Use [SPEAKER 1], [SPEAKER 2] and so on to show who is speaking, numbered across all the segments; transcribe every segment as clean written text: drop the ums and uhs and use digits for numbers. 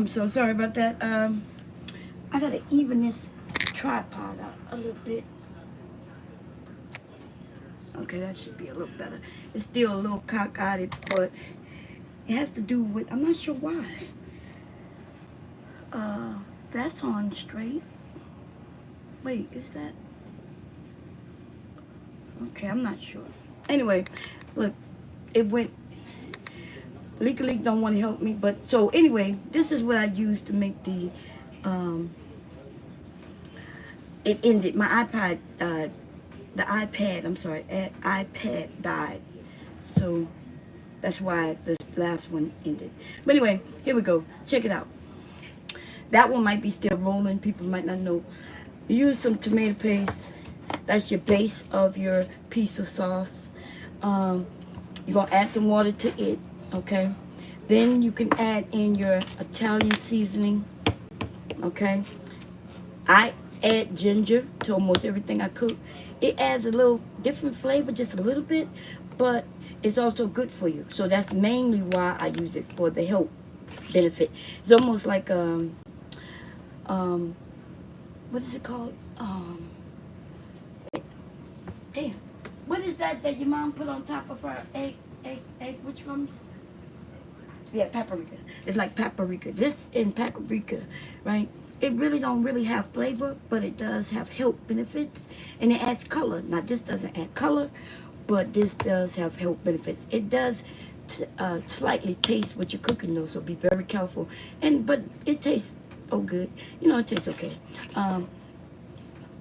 [SPEAKER 1] I'm so sorry about that. I gotta even this tripod out a little bit. Okay, that should be a little better. It's still a little cockeyed, but it has to do with, I'm not sure why. That's on straight. Wait, is that? Okay, I'm not sure. Anyway, look, it went. Leak don't want to help me, but so anyway, this is what I used to make the. It ended. My iPad, the iPad. I'm sorry, iPad died, so that's why the last one ended. But anyway, here we go. Check it out. That one might be still rolling. People might not know. Use some tomato paste. That's your base of your piece of sauce. You're going to add some water to it, okay? Then you can add in your Italian seasoning, okay? I add ginger to almost everything I cook. It adds a little different flavor, just a little bit, but it's also good for you. So that's mainly why I use it, for the health benefit. It's almost like, what is it called? Damn. What is that your mom put on top of her egg, which one? Yeah, paprika. It's like paprika. This in paprika, right? It really don't really have flavor, but it does have health benefits, and it adds color. Now, this doesn't add color, but this does have health benefits. It does slightly taste what you're cooking, though, so be very careful. But it tastes good. You know, it tastes okay.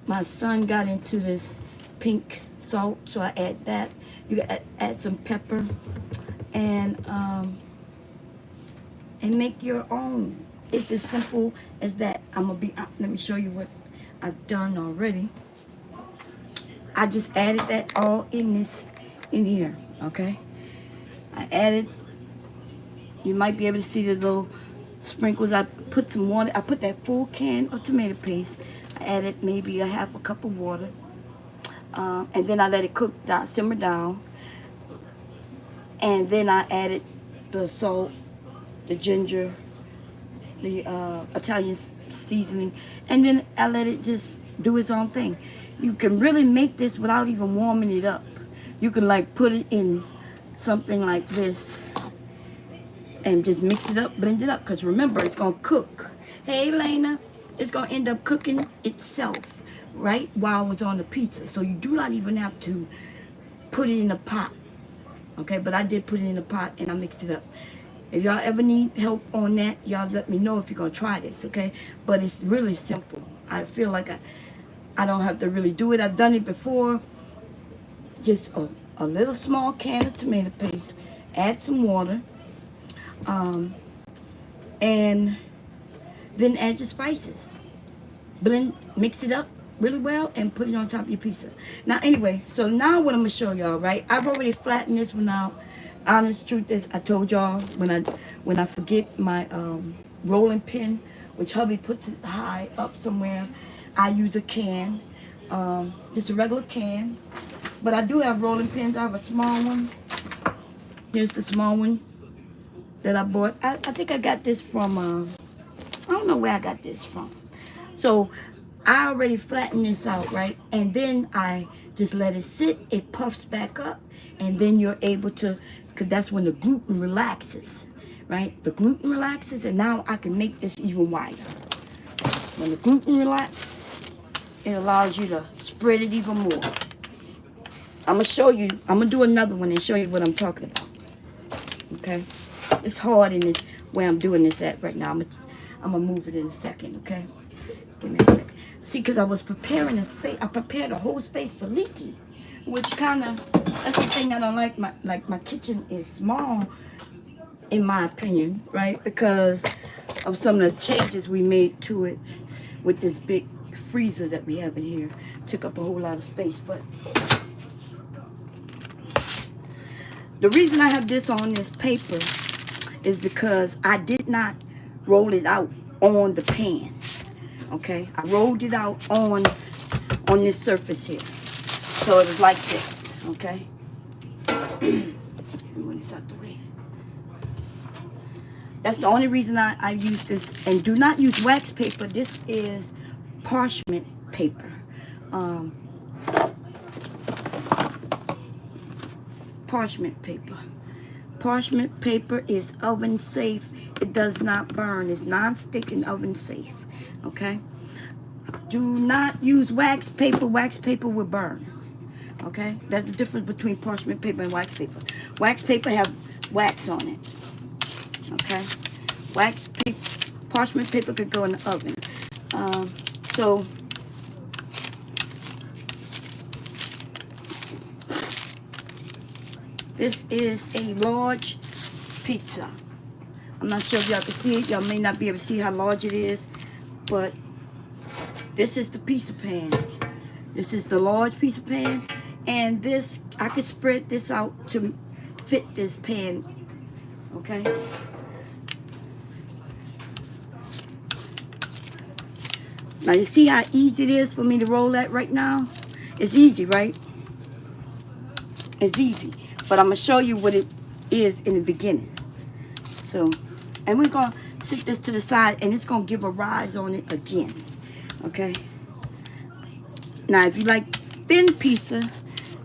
[SPEAKER 1] My son got into this pink salt, so I add that. You can add some pepper and make your own. It's as simple as that. Let me show you what I've done already. I just added that all in here, okay? I added, you might be able to see the little sprinkles. I put some water. I put that full can of tomato paste. I added maybe a half a cup of water. And then I let it cook down, simmer down. And then I added the salt, the ginger, the Italian seasoning. And then I let it just do its own thing. You can really make this without even warming it up. You can like put it in something like this and just mix it up, blend it up. Because remember, it's going to cook. Hey, Lena, it's going to end up cooking itself, right, while it's on the pizza. So you do not even have to put it in a pot, okay? But I did put it in a pot and I mixed it up. If y'all ever need help on that, y'all let me know if you're gonna try this, okay? But it's really simple. I feel like I don't have to really do it. I've done it before. Just a little small can of tomato paste, add some water, and then add your spices. Blend, mix it up really well, and put it on top of your pizza. Now, anyway, so now what I'm gonna show y'all, right? I've already flattened this one out. Honest truth is, I told y'all when I forget my rolling pin, which hubby puts it high up somewhere, I use a can, just a regular can. But I do have rolling pins. I have a small one. Here's the small one that I bought. I think I got this from, I don't know where I got this from. So I already flattened this out, right? And then I just let it sit. It puffs back up. And then you're able to, because that's when the gluten relaxes, right? The gluten relaxes, and now I can make this even wider. When the gluten relaxes, it allows you to spread it even more. I'm going to show you. I'm going to do another one and show you what I'm talking about. Okay? It's hard in this where I'm doing this at right now. I'm going to move it in a second, okay? Give me a second. See, because I was preparing a space. I prepared a whole space for Leaky, which kind of, that's the thing I don't like. My kitchen is small, in my opinion, right? Because of some of the changes we made to it with this big freezer that we have in here. Took up a whole lot of space, but the reason I have this on this paper is because I did not roll it out on the pan. Okay, I rolled it out on this surface here, so it was like this. Okay, move this out the way. That's the only reason I use this. And do not use wax paper. This is parchment paper. Um, parchment paper. Parchment paper is oven safe. It does not burn. It's non-stick and oven safe. Okay? Do not use wax paper. Wax paper will burn. Okay? That's the difference between parchment paper and wax paper. Wax paper have wax on it. Okay? Wax paper, parchment paper could go in the oven. So this is a large pizza. I'm not sure if y'all can see it. Y'all may not be able to see how large it is, but this is the pizza pan. This is the large pizza pan, and this, I could spread this out to fit this pan. Okay? Now you see how easy it is for me to roll that right now? It's easy, right? It's easy. But I'm going to show you what it is in the beginning. So, and we're going to sit this to the side, and it's going to give a rise on it again. Okay? Now, if you like thin pizza,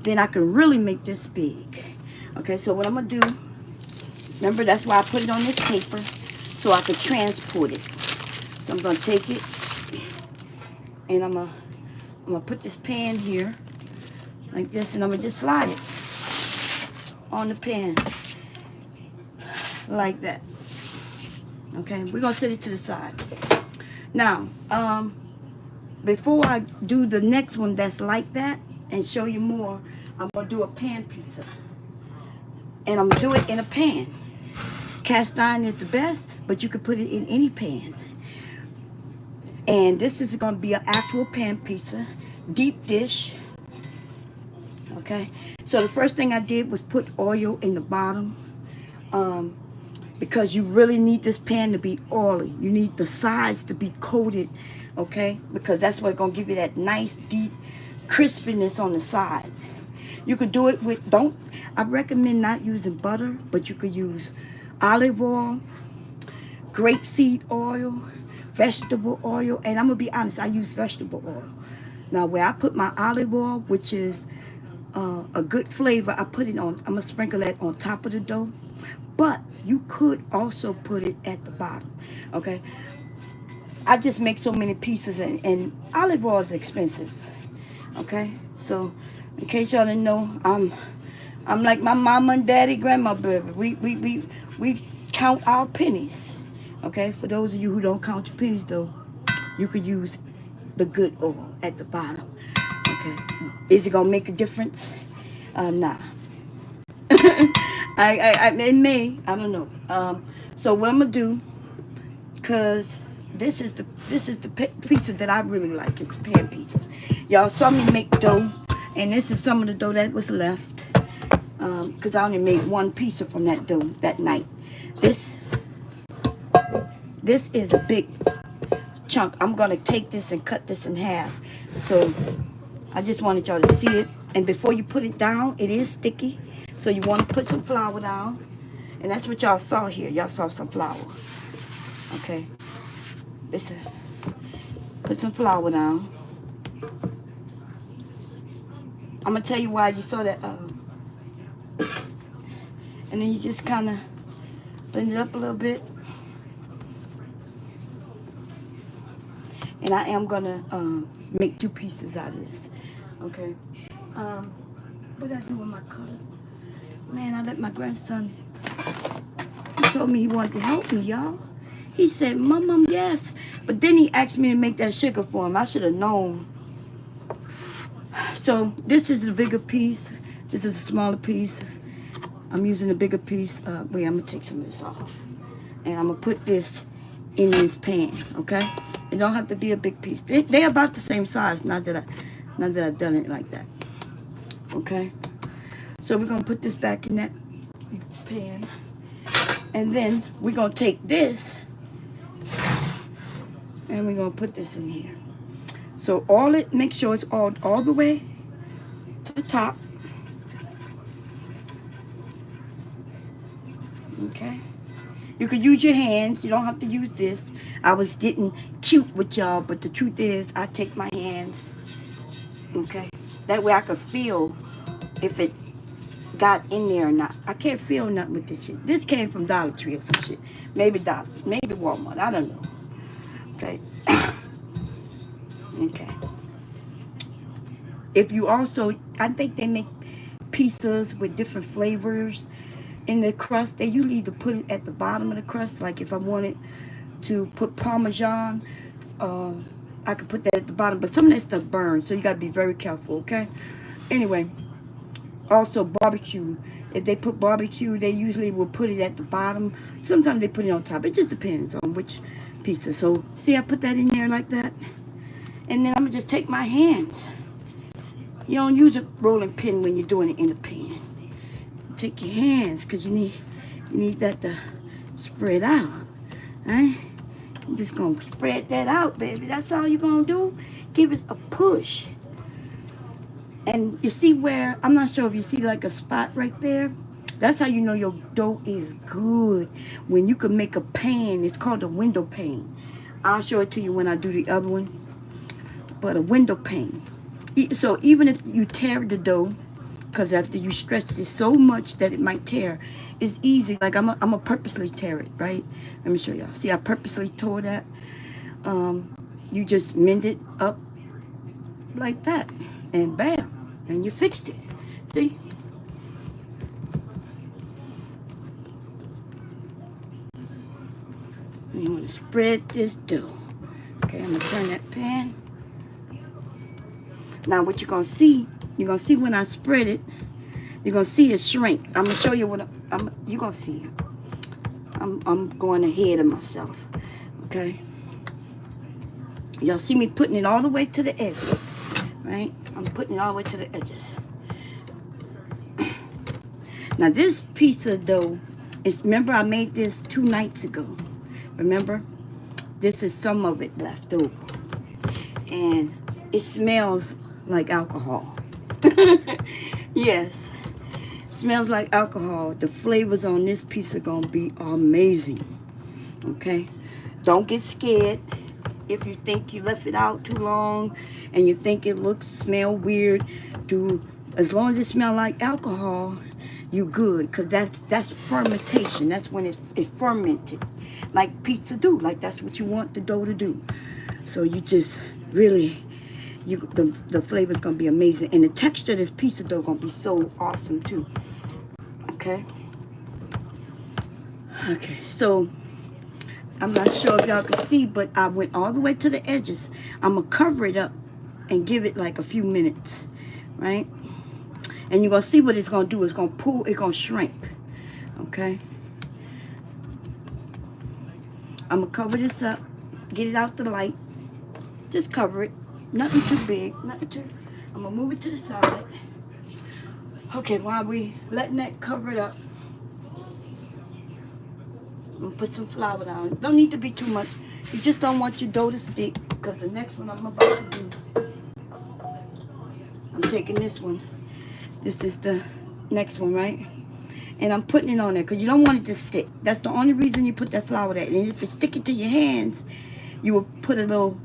[SPEAKER 1] then I can really make this big. Okay, so what I'm going to do, remember that's why I put it on this paper, so I can transport it. So I'm going to take it, and I'm gonna put this pan here, like this, and I'm going to just slide it on the pan, like that. Okay, we're going to set it to the side. Now, before I do the next one that's like that and show you more, I'm going to do a pan pizza. And I'm going to do it in a pan. Cast iron is the best, but you could put it in any pan. And this is going to be an actual pan pizza, deep dish. Okay, so the first thing I did was put oil in the bottom, because you really need this pan to be oily. You need the sides to be coated, okay, because that's what's going to give you that nice deep crispiness on the side. You could do it with, I recommend not using butter, but you could use olive oil, grapeseed oil, vegetable oil, and I'm going to be honest, I use vegetable oil. Now, where I put my olive oil, which is a good flavor, I put it on, I'm going to sprinkle that on top of the dough, but you could also put it at the bottom, okay? I just make so many pieces, and olive oil is expensive, okay? So, in case y'all didn't know, I'm like my mama and daddy, grandma, baby. We count our pennies. Okay, for those of you who don't count your pennies, though, you could use the good oil at the bottom. Okay, is it gonna make a difference? Nah. It may. I don't know. So what I'm gonna do, cause this is the pizza that I really like. It's the pan pizza. Y'all saw me make dough, and this is some of the dough that was left. Cause I only made one pizza from that dough that night. This is a big chunk. I'm going to take this and cut this in half. So I just wanted y'all to see it. And before you put it down, it is sticky. So you want to put some flour down. And that's what y'all saw here. Y'all saw some flour. Okay. Put some flour down. I'm going to tell you why you saw that. And then you just kind of blend it up a little bit. And I am gonna make 2 pieces out of this. Okay. What did I do with my cutter? Man, I let my grandson, he told me he wanted to help me, y'all. He said, Mom, yes. But then he asked me to make that sugar for him. I should have known. So this is the bigger piece. This is a smaller piece. I'm using the bigger piece. Wait, I'm gonna take some of this off. And I'm gonna put this in this pan, okay? It don't have to be a big piece. They're about the same size, not that I've done it like that. Okay? So we're gonna put this back in that pan. And then we're gonna take this and we're gonna put this in here. So make sure it's all the way to the top. Okay? You could use your hands. You don't have to use this. I was getting cute with y'all, but the truth is, I take my hands. Okay, that way I could feel if it got in there or not. I can't feel nothing with this shit. This came from Dollar Tree or some shit. Maybe maybe Walmart. I don't know. Okay. Okay. If you also, I think they make pizzas with different flavors in the crust. They usually either put it at the bottom of the crust. Like if I wanted to put Parmesan, I could put that at the bottom. But some of that stuff burns, so you gotta be very careful. Okay. Anyway, also barbecue. If they put barbecue, they usually will put it at the bottom. Sometimes they put it on top. It just depends on which pizza. So see, I put that in there like that, and then I'm gonna just take my hands. You don't use a rolling pin when you're doing it in a pan. Take your hands, because you need that to spread out. Right? You're just going to spread that out, baby. That's all you're going to do. Give it a push. And you see where, I'm not sure if you see like a spot right there. That's how you know your dough is good. When you can make a pan, it's called a window pane. I'll show it to you when I do the other one. But a window pane. So even if you tear the dough, because after you stretch it so much that it might tear, it's easy. Like I'm a purposely tear it, right? Let me show y'all. See, I purposely tore that. You just mend it up like that, and bam, and you fixed it. See? You want to spread this dough. Okay, I'm gonna turn that pan. Now what you're going to see when I spread it, you're going to see it shrink. I'm going to show you what you're going to see. I'm going ahead of myself. Okay. Y'all see me putting it all the way to the edges. Right? I'm putting it all the way to the edges. Now this pizza dough, remember I made this 2 nights ago. Remember? This is some of it left over. And it smells like alcohol. Yes, smells like alcohol. The flavors on this pizza gonna be amazing. Okay, don't get scared if you think you left it out too long and you think it smell weird. As long as it smells like alcohol, you good, because that's fermentation. That's when it's fermented, like pizza do. Like that's what you want the dough to do. So you just really, the flavor is gonna be amazing, and the texture of this pizza dough gonna be so awesome too. Okay. Okay. So I'm not sure if y'all can see, but I went all the way to the edges. I'm gonna cover it up and give it like a few minutes, right? And you're gonna see what it's gonna do. It's gonna pull. It's gonna shrink. Okay. I'm gonna cover this up. Get it out the light. Just cover it. Nothing too big, nothing too. I'm gonna move it to the side. Okay, while we letting that cover it up, I'm gonna put some flour down. Don't need to be too much. You just don't want your dough to stick, because the next one I'm about to do, I'm taking this one. This is the next one, right? And I'm putting it on there because you don't want it to stick. That's the only reason you put that flour there. And if it's sticking to your hands, you will put a little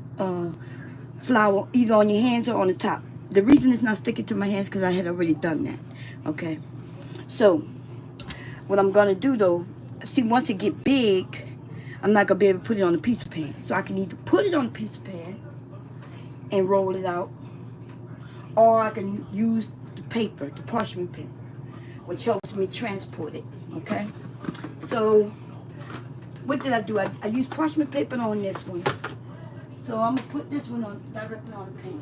[SPEAKER 1] flour either on your hands or on the top. The reason it's not sticking to my hands because I had already done that. Okay. So what I'm gonna do though, see, once it get big, I'm not gonna be able to put it on a pizza pan. So I can either put it on a pizza pan and roll it out, or I can use the paper, the parchment paper, which helps me transport it. Okay. So what did I do? I used parchment paper on this one. So I'm gonna put this one on directly on the pan.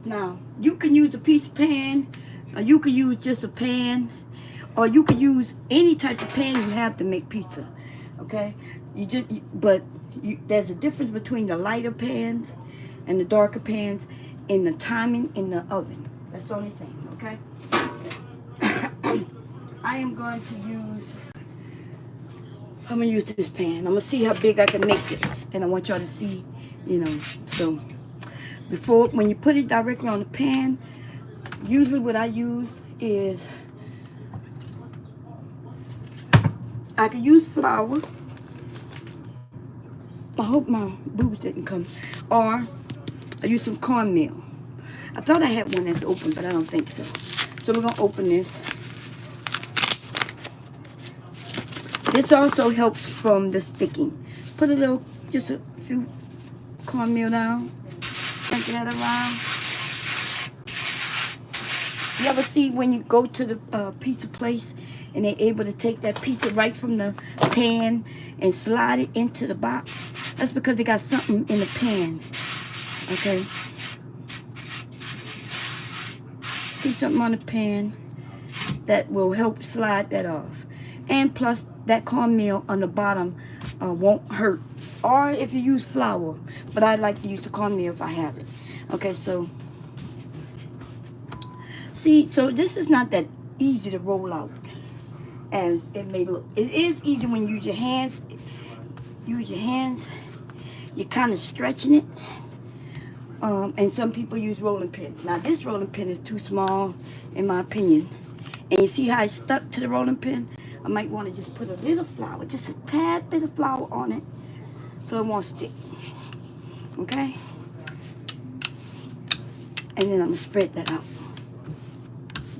[SPEAKER 1] Now you can use a pizza pan, or you can use just a pan, or you can use any type of pan you have to make pizza. Okay, there's a difference between the lighter pans and the darker pans in the timing in the oven. That's the only thing. Okay. I'm gonna use this pan. I'm gonna see how big I can make this, and I want y'all to see you know. So before, when you put it directly on the pan, usually what I use is, I could use flour. I hope my boobs didn't come. Or I use some cornmeal. I thought I had one that's open, but I don't think so. So we're going to open this. This also helps from the sticking. Put a little, just a few cornmeal down. Sprinkle that around. You ever see when you go to the pizza place and they're able to take that pizza right from the pan and slide it into the box? That's because they got something in the pan. Okay? Put something on the pan that will help slide that off. And plus, that cornmeal on the bottom won't hurt. Or if you use flour. But I like to use the cornmeal if I have it. Okay, so see, so this is not that easy to roll out as it may look. It is easy when you use your hands. Use your hands. You're kind of stretching it. And some people use rolling pin. Now this rolling pin is too small, in my opinion. And you see how it's stuck to the rolling pin? I might want to just put a little flour, just a tad bit of flour on it, so it won't stick. Okay? And then I'm gonna spread that out.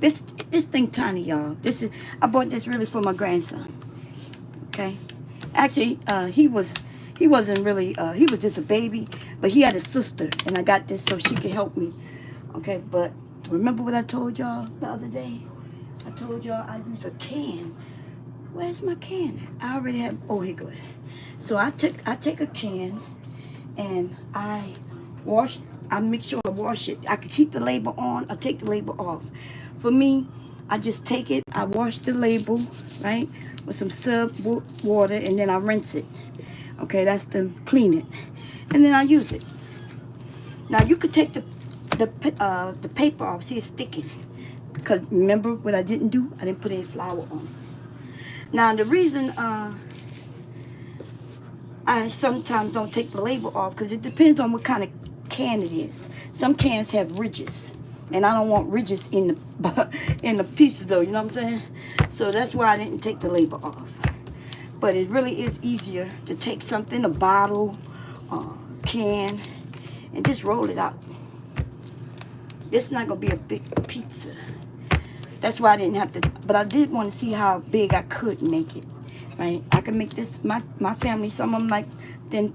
[SPEAKER 1] This thing tiny, y'all. I bought this really for my grandson. Okay? Actually, he wasn't really, he was just a baby, but he had a sister, and I got this so she could help me. Okay, but remember what I told y'all the other day? I told y'all I use a can. Where's my can? I already have, oh, here go. So I take a can, and I make sure I wash it. I can keep the label on or take the label off. For me, I just take it, I wash the label, right, with some sub water, and then I rinse it. Okay, that's to clean it. And then I use it. Now you could take the paper off. See, it's sticking. Because remember what I didn't do? I didn't put any flour on it. Now the reason I sometimes don't take the label off, because it depends on what kind of can it is. Some cans have ridges, and I don't want ridges in the pieces though, you know what I'm saying? So that's why I didn't take the label off. But it really is easier to take something, a bottle, can, and just roll it out. It's not going to be a big pizza. That's why I didn't have to, but I did want to see how big I could make it, right? I can make this, my family, some of them like thin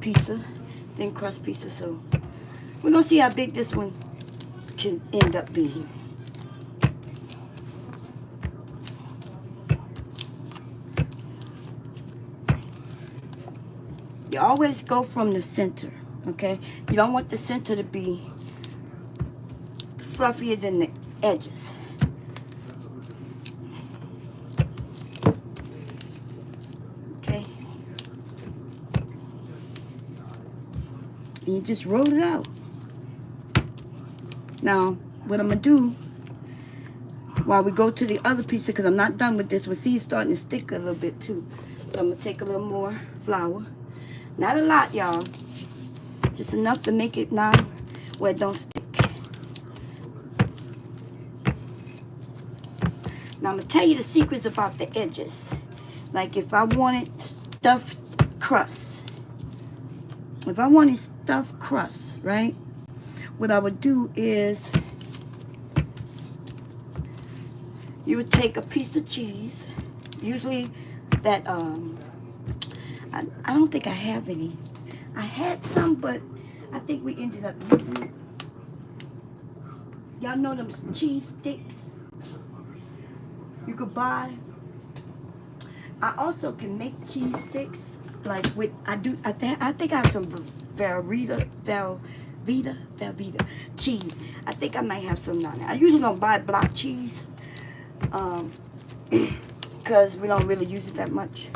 [SPEAKER 1] crust pizza, so we're going to see how big this one can end up being. You always go from the center, okay? You don't want the center to be fluffier than the edges. Okay? And you just roll it out. Now, what I'm going to do while we go to the other pizza, because I'm not done with this one. See, it's starting to stick a little bit too. So I'm going to take a little more flour. Not a lot, y'all. Just enough to make it now where it don't stick. Now, I'm going to tell you the secrets about the edges. Like if I wanted stuffed crust. If I wanted stuffed crust, right? What I would do is you would take a piece of cheese. Usually that, I don't think I have any. I had some, but I think we ended up using it. Y'all know them cheese sticks you could buy. I also can make cheese sticks like with I think I have some Velveeta cheese. I think I might have some on there. I usually don't buy block cheese because we don't really use it that much.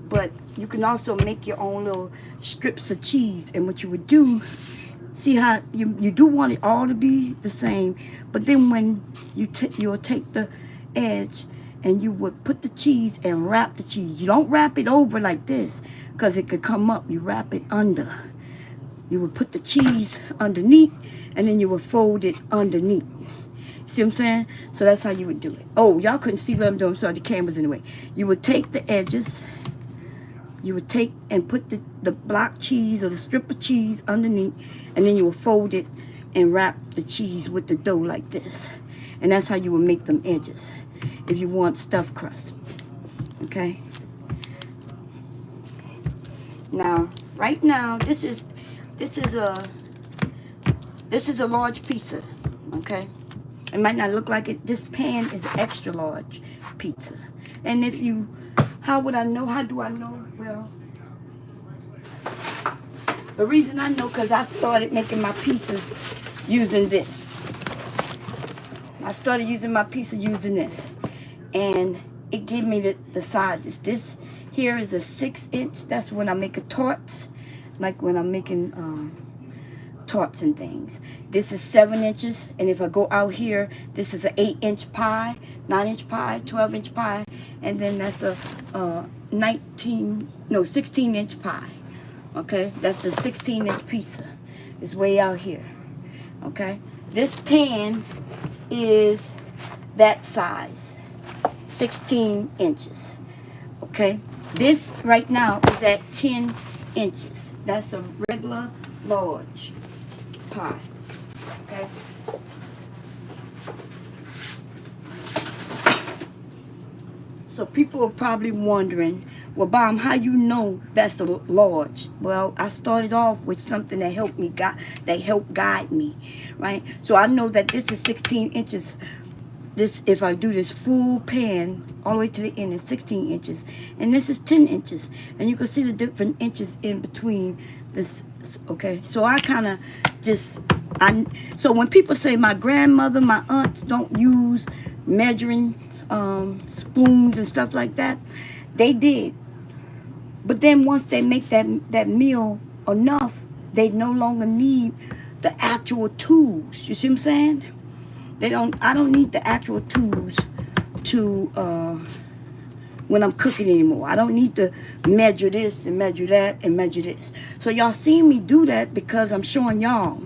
[SPEAKER 1] But you can also make your own little strips of cheese. And what you would do, see how you do want it all to be the same. But then when you'll take the edge and you would put the cheese and wrap the cheese. You don't wrap it over like this because it could come up. You wrap it under. You would put the cheese underneath, and then you would fold it underneath. See what I'm saying? So that's how you would do it. Oh, y'all couldn't see what I'm doing. I'm sorry, the camera's in the way. You would take the edges. You would take and put the block cheese or the strip of cheese underneath, and then you would fold it and wrap the cheese with the dough like this. And that's how you would make them edges if you want stuffed crust. Okay? Now, right now, this is a large pizza. Okay? It might not look like it. This pan is extra large pizza. And if you, how would I know? How do I know? Well, the reason I know, because I started making my pizzas using this. I started using my pizza using this. And it gave me the sizes. This here is a 6-inch. That's when I make a tarts. Like when I'm making tarts and things. This is 7 inches, and if I go out here, this is an 8-inch pie, 9-inch pie, 12-inch pie, and then that's a 16-inch pie. Okay, that's the 16-inch pizza. It's way out here. Okay, this pan is that size, 16 inches. Okay, this right now is at 10 inches. That's a regular large pie. Okay. So people are probably wondering, well, Bob, how you know that's a large? Well, I started off with something that helped guide me, right? So I know that this is 16 inches. This, if I do this full pan all the way to the end, is 16 inches, and this is 10 inches, and you can see the different inches in between this. Okay, so I kind of so when people say my grandmother, my aunts don't use measuring spoons and stuff like that, they did. But then once they make that meal enough, they no longer need the actual tools. You see what I'm saying? I don't need the actual tools to when I'm cooking anymore. I don't need to measure this and measure that and measure this. So y'all seen me do that because I'm showing y'all,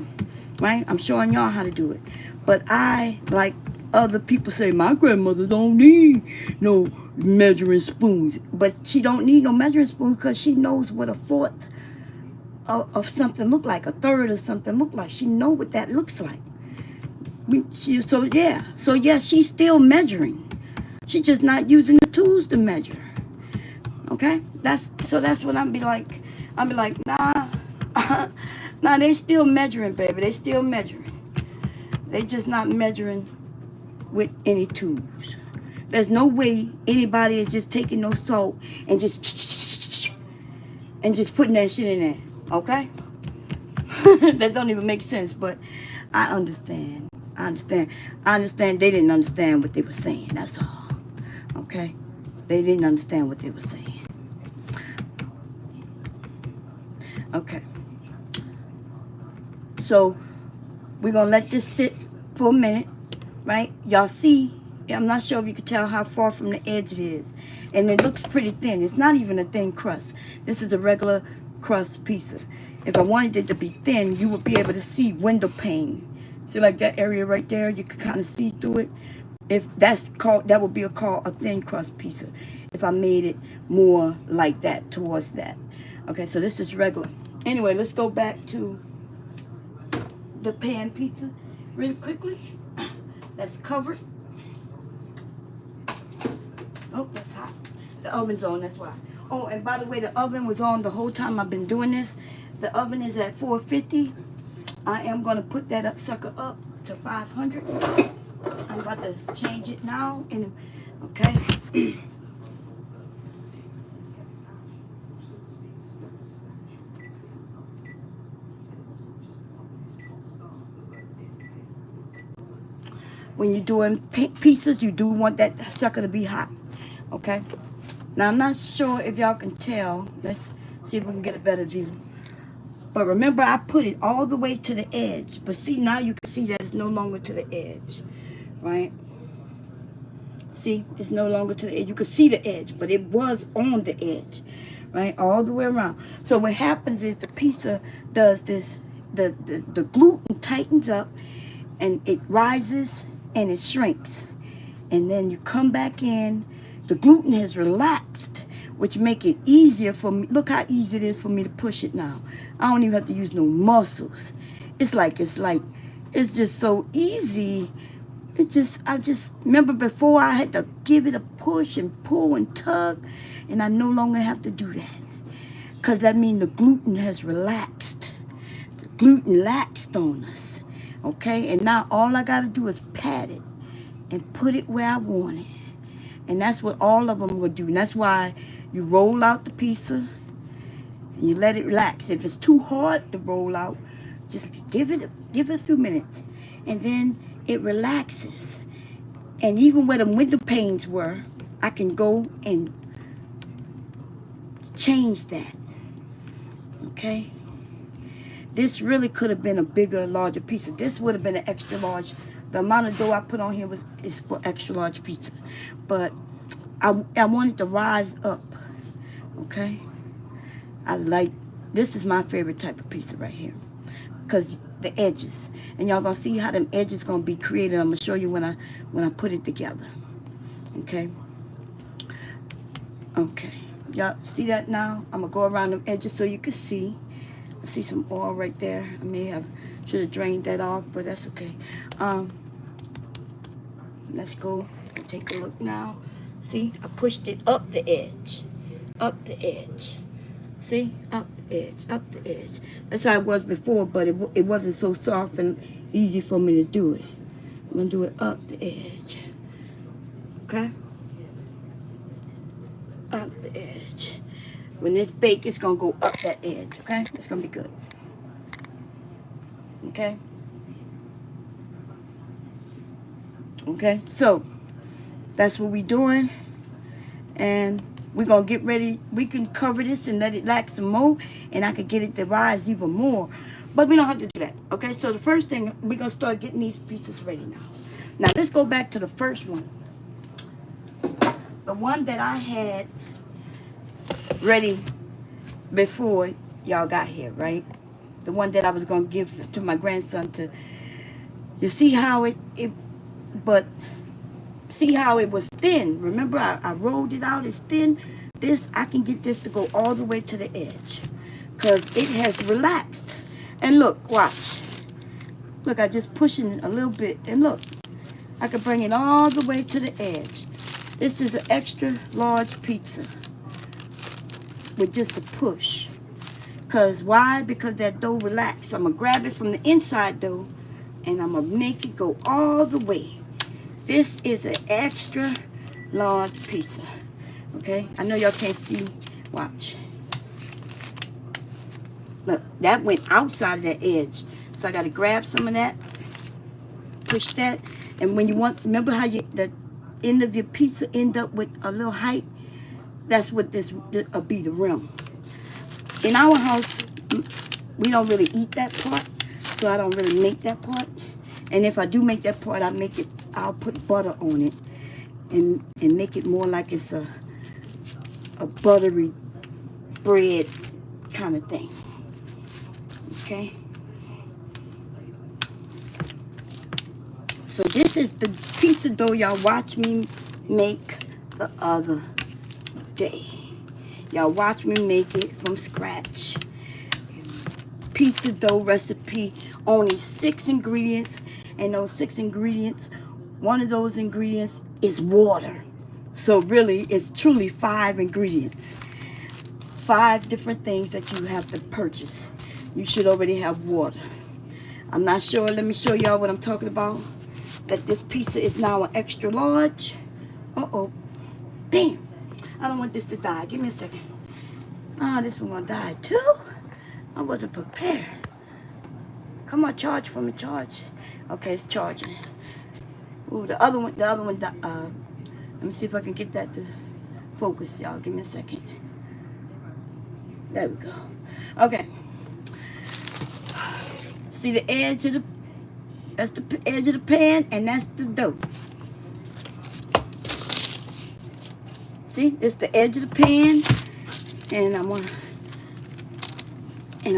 [SPEAKER 1] right? I'm showing y'all how to do it. But I, like other people say, my grandmother don't need no measuring spoons. But she don't need no measuring spoons because she knows what a fourth of something look like, a third of something look like. She know what that looks like. So yeah, she's still measuring. She's just not using the tools to measure. Okay, that's what I'm be like, nah, nah, they still measuring, baby. They still measuring. They just not measuring with any tools. There's no way anybody is just taking no salt and just putting that shit in there. Okay, that don't even make sense. But I understand. I understand they didn't understand what they were saying. That's all. Okay? They didn't understand what they were saying. Okay. So, we're going to let this sit for a minute. Right? Y'all see, I'm not sure if you can tell how far from the edge it is. And it looks pretty thin. It's not even a thin crust. This is a regular crust pizza. If I wanted it to be thin, you would be able to see window pane. See, like that area right there, you can kind of see through it. If that's called, that would be called a thin crust pizza. If I made it more like that, towards that. Okay, so this is regular. Anyway, let's go back to the pan pizza really quickly. That's covered. Oh, that's hot. The oven's on, that's why. Oh, and by the way, the oven was on the whole time I've been doing this. The oven is at 450. I am going to put that sucker up to 500. I'm about to change it now. Okay. When you're doing pizzas, you do want that sucker to be hot. Okay. Now, I'm not sure if y'all can tell. Let's see if we can get a better view. But remember, I put it all the way to the edge. But see, now you can see that it's no longer to the edge. Right? See, it's no longer to the edge. You can see the edge, but it was on the edge. right? All the way around. So what happens is the pizza does this, the gluten tightens up and it rises and it shrinks. And then you come back in, the gluten has relaxed, which make it easier for me. Look how easy it is for me to push it now. I don't even have to use no muscles. It's just so easy. I just remember before I had to give it a push and pull and tug, and I no longer have to do that. Because that means the gluten has relaxed. The gluten laxed on us. Okay? And now all I got to do is pat it and put it where I want it. And that's what all of them will do. And that's why you roll out the pizza and you let it relax. If it's too hard to roll out, just give it a few minutes. And then it relaxes. And even where the window panes were, I can go and change that. Okay? This really could have been a bigger, larger pizza. This would have been an extra large. The amount of dough I put on here is for extra large pizza. But I wanted to rise up. Okay? This is my favorite type of pizza right here. Because the edges. And y'all gonna see how them edges gonna be created. I'm gonna show you when I put it together. Okay? Okay. Y'all see that now? I'm gonna go around them edges so you can see. I see some oil right there. Should have drained that off, but that's okay. Let's go and take a look now. See, I pushed it up the edge. Up the edge. See? Up the edge. Up the edge. That's how it was before, but it wasn't so soft and easy for me to do it. I'm going to do it up the edge. Okay? Up the edge. When this bake, it's going to go up that edge. Okay? It's going to be good. Okay? Okay? So, that's what we're doing. And we're going to get ready. We can cover this and let it relax some more. And I could get it to rise even more. But we don't have to do that. Okay? So the first thing, we're going to start getting these pieces ready now. Now, let's go back to the first one. The one that I had ready before y'all got here, right? The one that I was going to give to my grandson to... You see how see how it was thin. Remember, I rolled it out. It's thin. I can get this to go all the way to the edge. Because it has relaxed. And look, watch. Look, I just pushing it a little bit. And look, I can bring it all the way to the edge. This is an extra large pizza. With just a push. Because why? Because that dough relaxed. I'm going to grab it from the inside dough. And I'm going to make it go all the way. This is an extra large pizza. Okay? I know y'all can't see. Watch. Look, that went outside of that edge. So I got to grab some of that. Push that. And when you want, remember how the end of your pizza end up with a little height? That's what this will be, the rim. In our house, we don't really eat that part. So I don't really make that part. And if I do make that part, I'll put butter on it and make it more like it's a buttery bread kind of thing. Okay? So this is the pizza dough y'all watch me make the other day. Y'all watch me make it from scratch. Pizza dough recipe, only 6 ingredients. And those 6 ingredients, one of those ingredients is water. So really, it's truly 5 ingredients. 5 different things that you have to purchase. You should already have water. I'm not sure. Let me show y'all what I'm talking about. That this pizza is now an extra large. Uh-oh. Damn. I don't want this to die. Give me a second. This one gonna die too? I wasn't prepared. Come on, charge for me, charge. Okay, it's charging. Ooh, the other one, let me see if I can get that to focus, y'all. Give me a second. There we go. Okay. See the edge of that's the edge of the pan, and that's the dough. See, it's the edge of the pan, And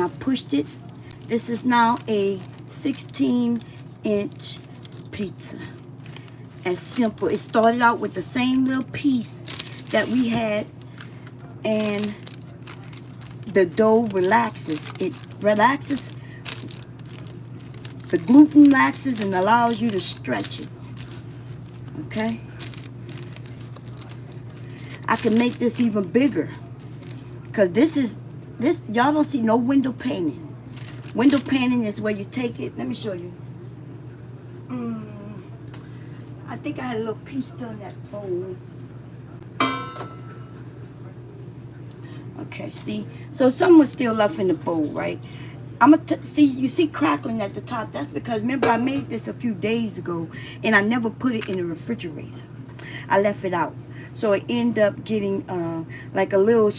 [SPEAKER 1] I pushed it. This is now a 16-inch pizza. As simple. It started out with the same little piece that we had, and the dough relaxes. It relaxes. The gluten relaxes and allows you to stretch it. Okay? I can make this even bigger, because this y'all don't see no window painting. Window painting is where you take it. Let me show you. I think I had a little piece still in that bowl. Okay, see? So some was still left in the bowl, right? See, you see crackling at the top. That's because, remember, I made this a few days ago, and I never put it in the refrigerator. I left it out. So it ended up getting like a little,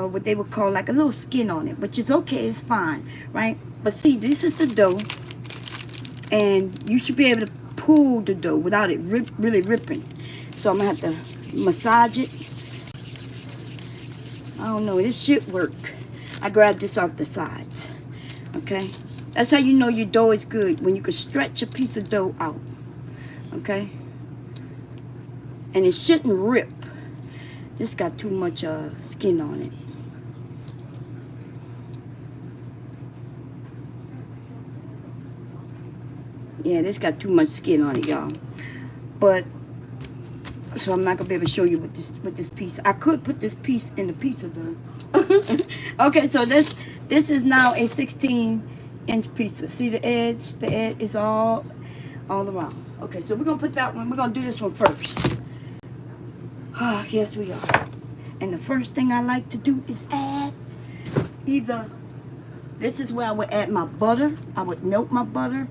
[SPEAKER 1] what they would call like a little skin on it, which is okay, it's fine, right? But see, this is the dough, and you should be able to pull the dough without it really ripping. So I'm going to have to massage it. I don't know, this should work. I grabbed this off the sides, okay? That's how you know your dough is good, when you can stretch a piece of dough out, okay? And it shouldn't rip. This got too much skin on it. Yeah, this got too much skin on it, y'all. But so I'm not gonna be able to show you with this piece. I could put this piece in the pizza dough. Okay, so this is now a 16-inch pizza. See the edge? The edge is all around. Okay, so we're gonna put that one. We're gonna do this one first. Ah, yes, we are. And the first thing I like to do is add either, this is where I would add my butter. I would melt my butter,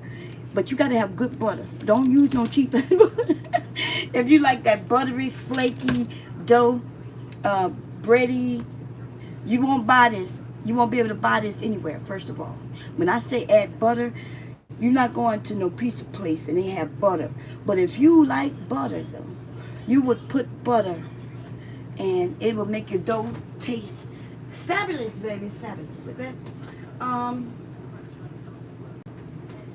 [SPEAKER 1] but you got to have good butter. Don't use no cheap butter. If you like that buttery, flaky dough, bready, you won't buy this. You won't be able to buy this anywhere, first of all. When I say add butter, you're not going to no pizza place and they have butter. But if you like butter, though, you would put butter, and it will make your dough taste fabulous, baby, fabulous. Okay.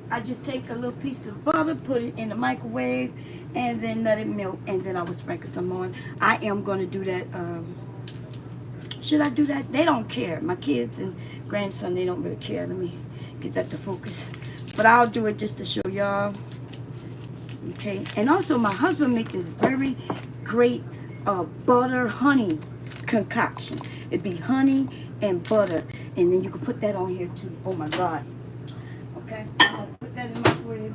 [SPEAKER 1] I just take a little piece of butter, put it in the microwave, and then let it melt, and then I will sprinkle some on. I am going to do that. Should I do that? They don't care. My kids and grandson, they don't really care. Let me get that to focus. But I'll do it just to show y'all. Okay. And also, my husband makes this very great butter honey concoction. It'd be honey and butter, and then you can put that on here too. Oh my God. Okay, I'll put that in the microwave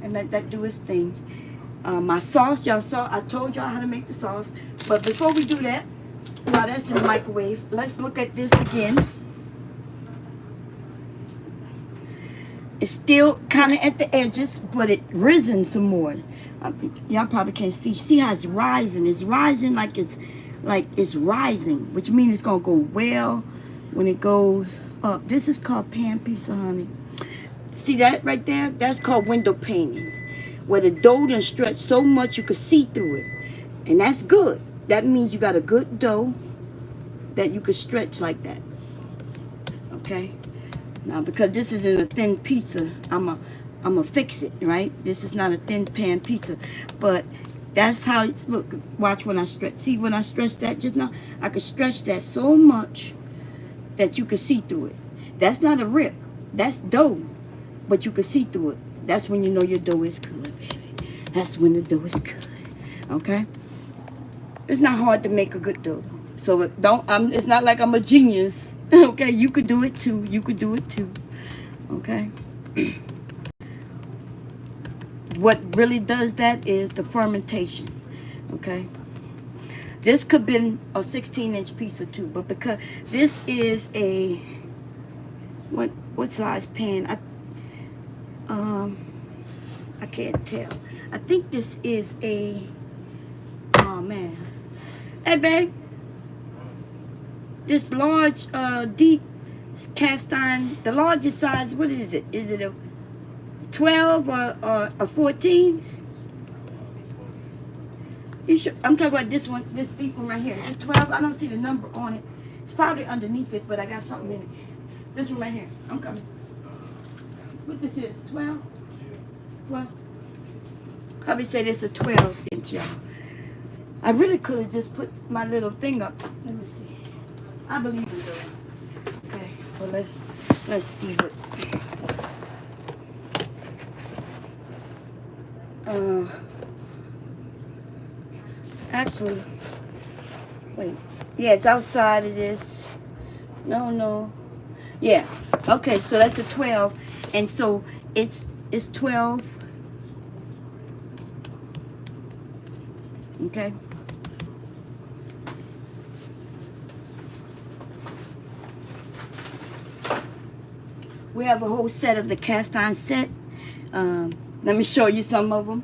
[SPEAKER 1] and let that do its thing. My sauce, y'all saw, I told y'all how to make the sauce. But before we do that, while that's in the microwave, let's look at this again. It's still kind of at the edges, but it risen some more. Y'all probably can't see. See how it's rising? It's rising like it's rising, which means it's gonna go well when it goes up. This is called pan pizza, honey. See that right there? That's called window painting, where the dough done stretched so much you could see through it, and that's good. That means you got a good dough that you could stretch like that. Okay. Now, because this is in a thin pizza, I'm a fix it, right? This is not a thin pan pizza, but that's how it's look. Watch when I stretch. See when I stretch that just now? I could stretch that so much that you could see through it. That's not a rip. That's dough, but you could see through it. That's when you know your dough is good, baby. That's when the dough is good. Okay? It's not hard to make a good dough. So it's not like I'm a genius. Okay? You could do it too. You could do it too. Okay? What really does that is the fermentation. Okay? This could have been a 16-inch pizza too, but because this is a what size pan? I can't tell. I think this is a, oh man. Hey babe, this large deep cast iron, the largest size, what is it? Is it a 12 or a 14? You should, I'm talking about this one, this deep one right here. This 12, I don't see the number on it. It's probably underneath it, but I got something in it. This one right here. I'm coming. What this is, 12? 12? Hubby said it's a 12 inch, y'all. I really could have just put my little thing up. Let me see. I believe it though. Okay, well let's see what. Actually, wait. Yeah, it's outside of this. No. Yeah. Okay, so that's a 12, and so it's 12. Okay. We have a whole set of the cast iron set. Let me show you some of them.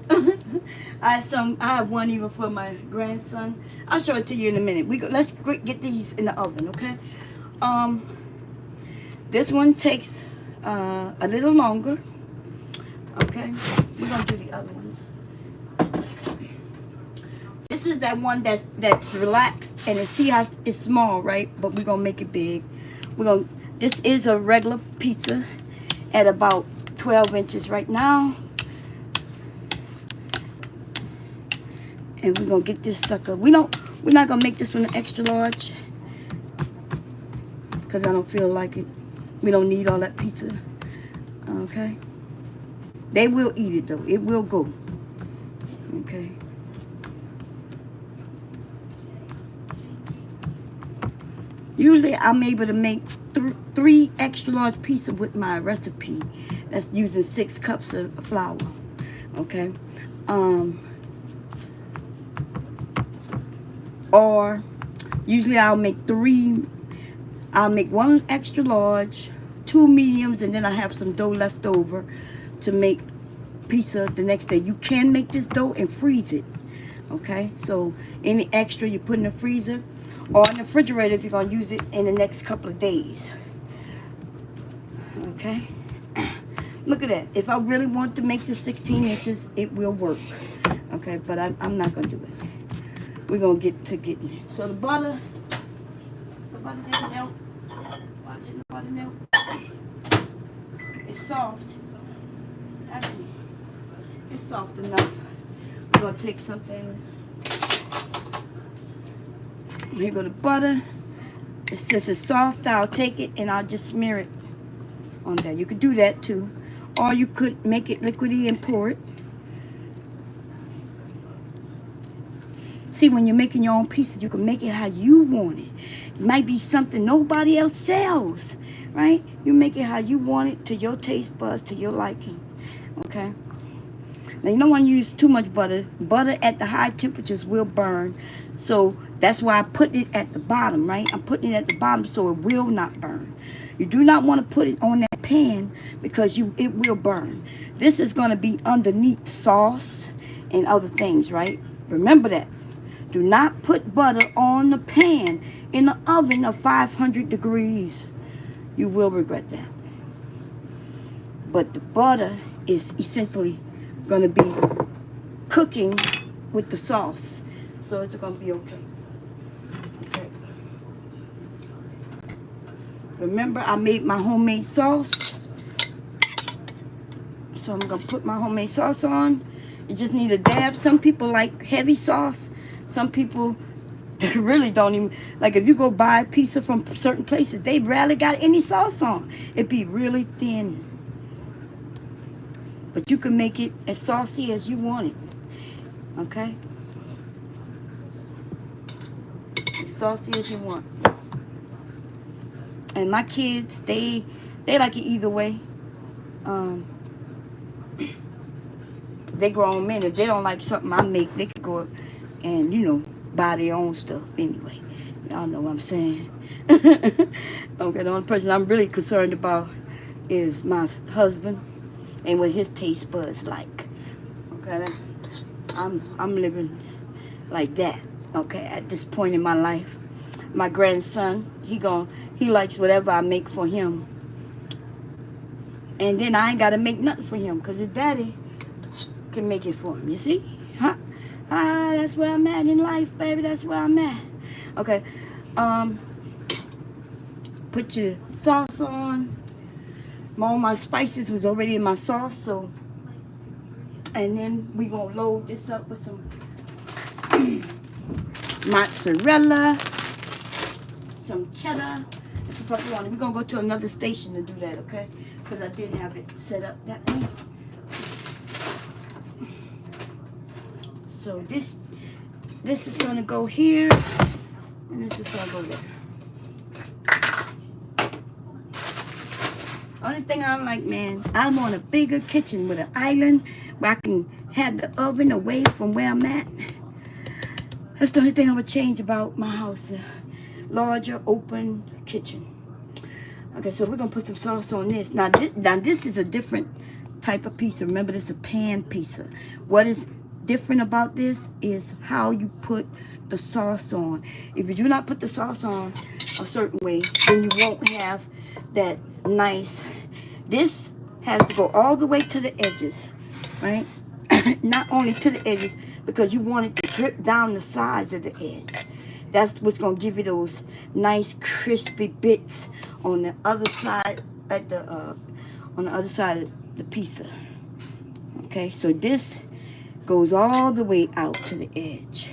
[SPEAKER 1] I have one even for my grandson. I'll show it to you in a minute. Let's get these in the oven, okay? This one takes a little longer. Okay, we're gonna do the other ones. This is that one that's relaxed, and see how it's small, right? But we're gonna make it big. This is a regular pizza at about 12 inches right now. And we're gonna get this sucker. We're not gonna make this one an extra large because I don't feel like it. We don't need all that pizza. Okay. They will eat it though. It will go. Okay. Usually I'm able to make 3 extra large pieces with my recipe. That's using 6 cups of flour. Okay. Or usually I'll make 3. I'll make 1 extra large, 2 mediums, and then I have some dough left over to make pizza the next day. You can make this dough and freeze it. Okay, so any extra you put in the freezer or in the refrigerator if you're going to use it in the next couple of days. Okay, look at that. If I really want to make this 16 inches, it will work. Okay, but I'm not going to do it. We're going to get to getting it. So the butter didn't melt. Butter melt. It's soft. Actually, it's soft enough. I'm going to take something. Here go the butter. Since it's soft, I'll take it and I'll just smear it on there. You could do that too. Or you could make it liquidy and pour it. See, when you're making your own pieces, you can make it how you want it. It might be something nobody else sells, right? You make it how you want it, to your taste buds, to your liking, okay? Now, you don't want to use too much butter. Butter at the high temperatures will burn. So that's why I put it at the bottom, right? I'm putting it at the bottom so it will not burn. You do not want to put it on that pan because it will burn. This is going to be underneath sauce and other things, right? Remember that. Do not put butter on the pan in the oven of 500 degrees. You will regret that. But the butter is essentially going to be cooking with the sauce. So it's going to be okay. Okay. Remember, I made my homemade sauce. So I'm going to put my homemade sauce on. You just need a dab. Some people like heavy sauce. Some people really don't even, like if you go buy pizza from certain places, they rarely got any sauce on. It'd be really thin. But you can make it as saucy as you want it. Okay? As saucy as you want. And my kids, they like it either way. They grown men. If they don't like something I make, they could go and, buy their own stuff anyway. Y'all know what I'm saying. Okay, the only person I'm really concerned about is my husband and what his taste buds like. Okay, I'm living like that. Okay, at this point in my life, my grandson, he likes whatever I make for him, and then I ain't gotta make nothing for him because his daddy can make it for him. You see, huh? That's where I'm at in life, baby. That's where I'm at. Okay. Put your sauce on. All my spices was already in my sauce, so. And then we gonna load this up with some mozzarella, some cheddar, and some pepperoni. We're gonna go to another station to do that, okay? Because I didn't have it set up that way. So this is gonna go here, and this is gonna go there. Only thing I like, man, I want a bigger kitchen with an island where I can have the oven away from where I'm at. That's the only thing I would change about my house. A larger, open kitchen. Okay, so we're going to put some sauce on this. Now this is a different type of pizza. Remember, this is a pan pizza. What is different about this is how you put the sauce on. If you do not put the sauce on a certain way, then you won't have that nice. This has to go all the way to the edges, right? Not only to the edges, because you want it to drip down the sides of the edge. That's what's gonna give you those nice crispy bits on the other side at the on the other side of the pizza. Okay, so this goes all the way out to the edge.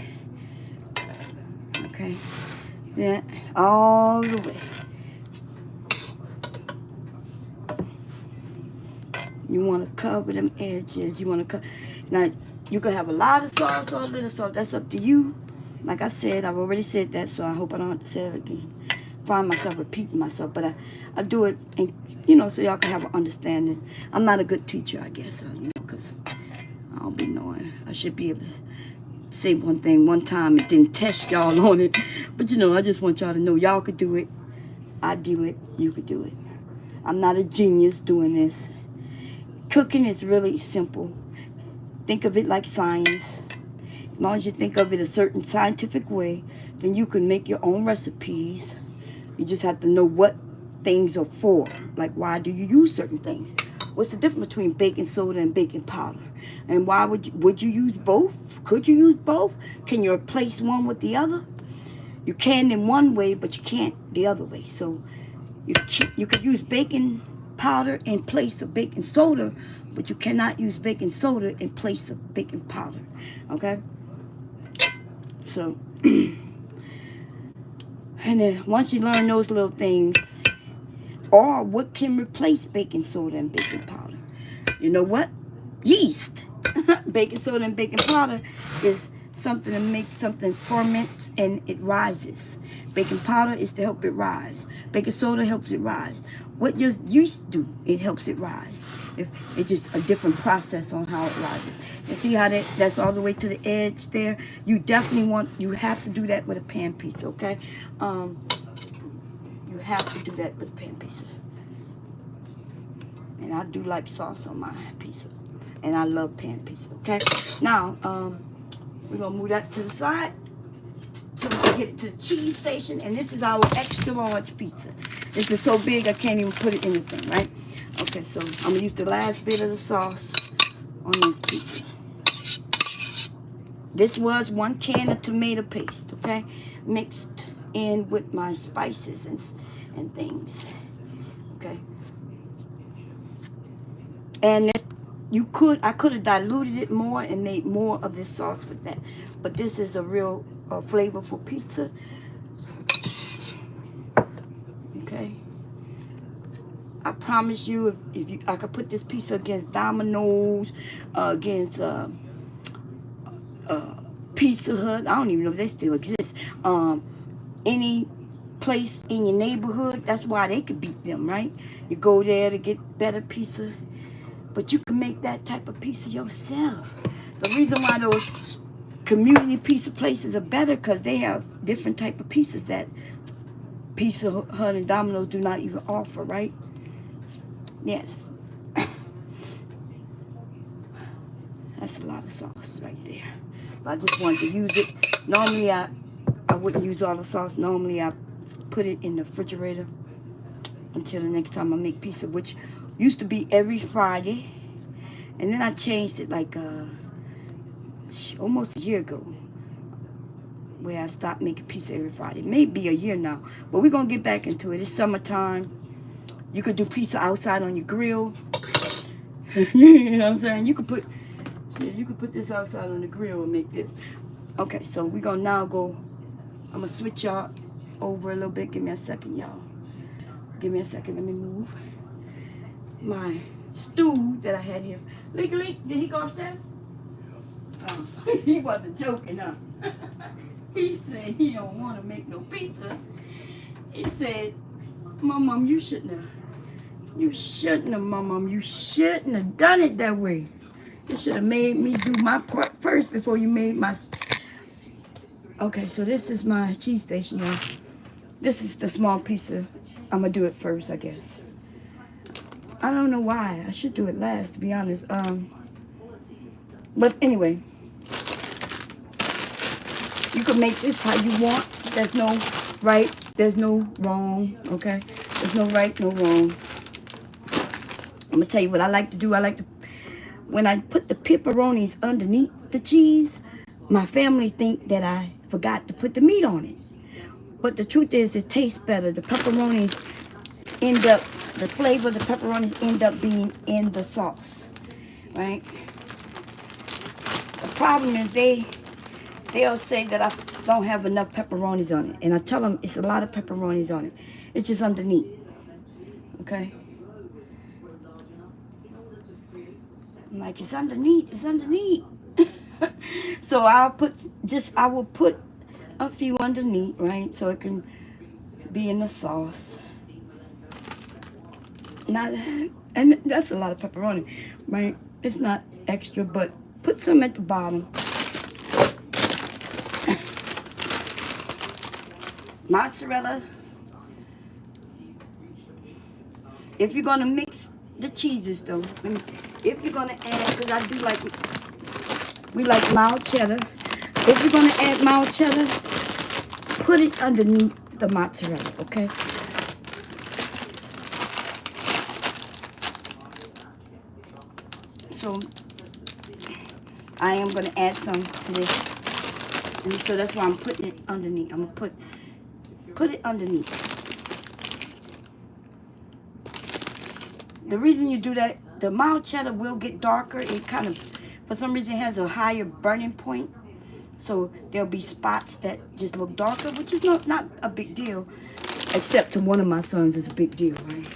[SPEAKER 1] Okay, yeah, all the way. You want to cover them edges. You want to cover. Now, you can have a lot of sauce or a little sauce. That's up to you. Like I said, I've already said that, so I hope I don't have to say it again. Find myself repeating myself, but I do it, and so y'all can have an understanding. I'm not a good teacher, I guess, because I don't be knowing. I should be able to say one thing one time and then test y'all on it. But I just want y'all to know y'all could do it. I do it. You could do it. I'm not a genius doing this. Cooking is really simple. Think of it like science. As long as you think of it a certain scientific way, then you can make your own recipes. You just have to know what things are for. Like, why do you use certain things? What's the difference between baking soda and baking powder? And why would you use both? Could you use both? Can you replace one with the other? You can in one way, but you can't the other way. So you could use baking powder in place of baking soda, but you cannot use baking soda in place of baking powder. Okay? So, and then once you learn those little things, or what can replace baking soda and baking powder? You know what? Yeast. Baking soda and baking powder is something to make something ferment and it rises. Baking powder is to help it rise. Baking soda helps it rise. What does yeast do? It helps it rise. It's just a different process on how it rises. And see how that's all the way to the edge there? You definitely you have to do that with a pan pizza, okay? You have to do that with a pan pizza. And I do like sauce on my pizza. And I love pan pizza, okay? Now, we're going to move that to the side so we can get it to the cheese station. And this is our extra large pizza. This is so big I can't even put it in the thing, right? Okay, so I'm going to use the last bit of the sauce on this pizza. This was 1 can of tomato paste, okay? Mixed in with my spices and things, okay? And this, I could have diluted it more and made more of this sauce with that. But this is a real flavorful pizza. Okay. I promise you, if I could put this pizza against Domino's, against Pizza Hut. I don't even know if they still exist. Any place in your neighborhood, that's why they could beat them, right? You go there to get better pizza. But you can make that type of pizza yourself. The reason why those community pizza places are better because they have different type of pizzas that Pizza Hut and Domino's do not even offer, right? Yes. That's a lot of sauce right there. But I just wanted to use it. Normally, I wouldn't use all the sauce. Normally, I put it in the refrigerator until the next time I make pizza, which used to be every Friday. And then I changed it like almost a year ago, where I stopped making pizza every Friday. Maybe a year now, but we're gonna get back into it. It's summertime. You could do pizza outside on your grill. You know what I'm saying? You could put, yeah, you could put this outside on the grill and make this. Okay, so we're gonna now go. I'm gonna switch y'all over a little bit. Give me a second, y'all. Give me a second. Let me move my stool that I had here. Legally, did he go upstairs? He wasn't joking, huh? He said he don't want to make no pizza. He said, Mom, you shouldn't have. You shouldn't have, Mom. You shouldn't have done it that way. You should have made me do my part first before you made my... Okay, so this is my cheese station, y'all. This is the small pizza. I'm going to do it first, I guess. I don't know why. I should do it last, to be honest. But anyway, you can make this how you want. There's no right, there's no wrong, okay? There's no right, no wrong. I'm going to tell you what I like to do. I like to, when I put the pepperonis underneath the cheese, my family think that I forgot to put the meat on it. But the truth is, it tastes better. The pepperonis end up, the flavor of the pepperonis end up being in the sauce, right? The problem is they'll say that I don't have enough pepperonis on it. And I tell them it's a lot of pepperonis on it. It's just underneath, okay? I'm like, it's underneath, it's underneath. So I will put a few underneath, right? So it can be in the sauce. Not, and that's a lot of pepperoni, right? It's not extra, but put some at the bottom. Mozzarella. If you're gonna mix the cheeses, though, if you're gonna add, because I do like, we like mild cheddar. If you're gonna add mild cheddar, put it underneath the mozzarella, okay? So I am gonna add some to this, and so that's why I'm putting it underneath. I'm gonna put it underneath. The reason you do that, the mild cheddar will get darker. It kind of, for some reason, has a higher burning point. So there'll be spots that just look darker, which is not a big deal. Except to one of my sons, it's a big deal, right?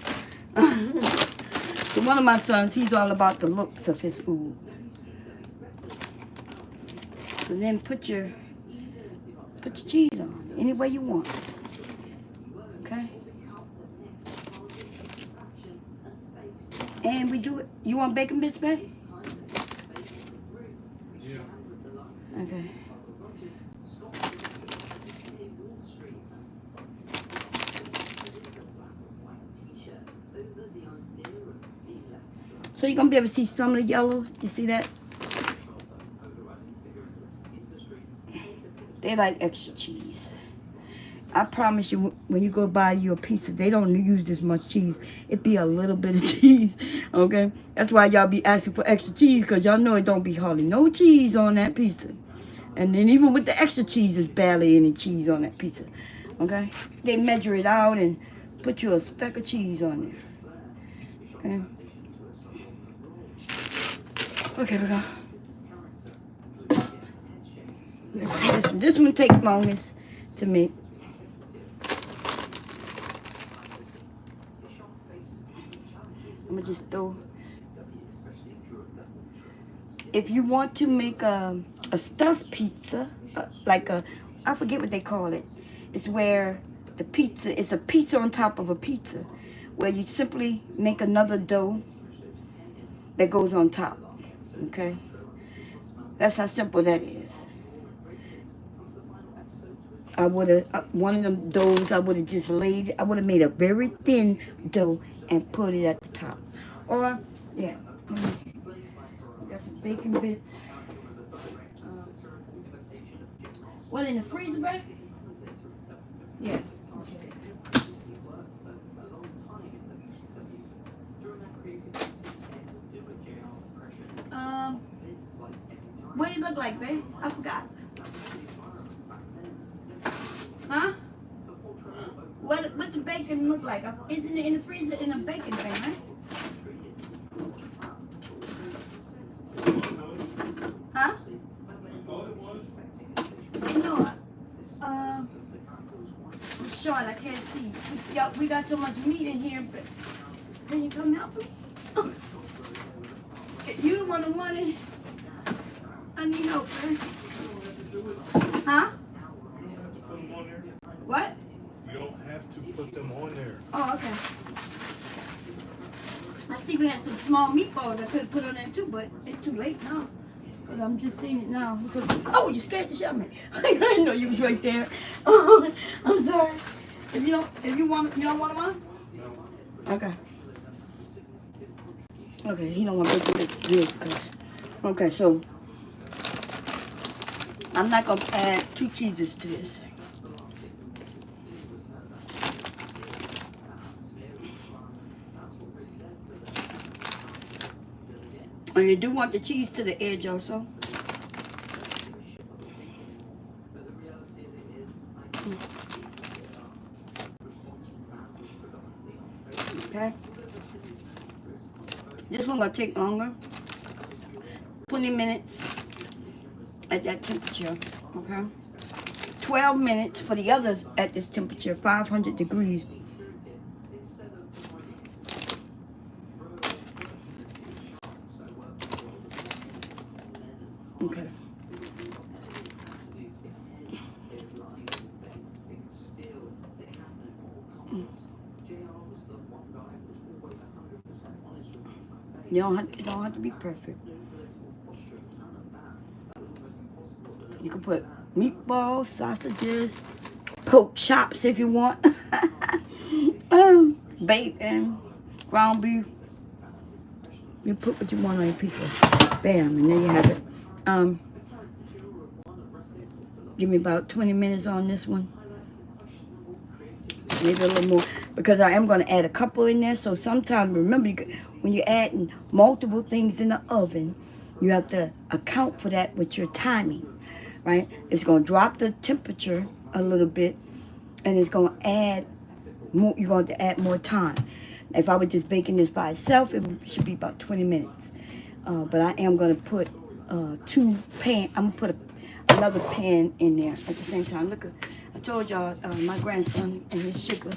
[SPEAKER 1] To one of my sons, he's all about the looks of his food. So then put your cheese on any way you want. Okay? And we do it. You want bacon bits, babe? Yeah. Okay. So you're going to be able to see some of the yellow. You see that? They like extra cheese. I promise you, when you go buy your pizza, they don't use this much cheese. It be a little bit of cheese, okay? That's why y'all be asking for extra cheese, because y'all know it don't be hardly no cheese on that pizza. And then even with the extra cheese, there's barely any cheese on that pizza, okay? They measure it out and put you a speck of cheese on there, okay? Okay, we go. This one takes longest to make. I'm gonna just throw. If you want to make a stuffed pizza, I forget what they call it. It's where the pizza, it's a pizza on top of a pizza, where you simply make another dough that goes on top. Okay, that's how simple that is. I would have, one of them doughs, I would have just laid, I would have made a very thin dough and put it at the top. Or, yeah, got some bacon bits. What, in the freezer bag? Yeah. What it look like, babe? I forgot. Huh? What the bacon look like? Isn't it in the freezer in a bacon thing, right? Huh? No. I'm short. I can't see. We got so much meat in here, but can you come help me? You the one who wanted. I need help, man. Huh? What?
[SPEAKER 2] You don't have to put them on there.
[SPEAKER 1] Oh, okay. I see we had some small meatballs I could have put on there too, but it's too late now. Because I'm just seeing it now. Oh, you scared to shove me. I didn't know you was right there. Oh, I'm sorry. If you don't want one? No. Okay. Okay, he don't want to put this good. Okay, so I'm not going to add 2 cheeses to this. And you do want the cheese to the edge also. Okay. This one gonna take longer. 20 minutes at that temperature. Okay. 12 minutes for the others at this temperature, 500 degrees. Okay. You don't have to be perfect. You can put meatballs, sausages, pork chops if you want, bacon, ground beef. You put what you want on your pizza. Bam, and there you have it. Give me about 20 minutes on this one. Maybe a little more, because I am going to add a couple in there. So sometimes, remember, when you're adding multiple things in the oven, you have to account for that with your timing, right? It's going to drop the temperature a little bit, and it's going to add more. You're going to add more time. If I were just baking this by itself, it should be about 20 minutes. But I am going to put 2 pans. I'm going to put another pan in there at the same time. Look, I told y'all my grandson and his sugar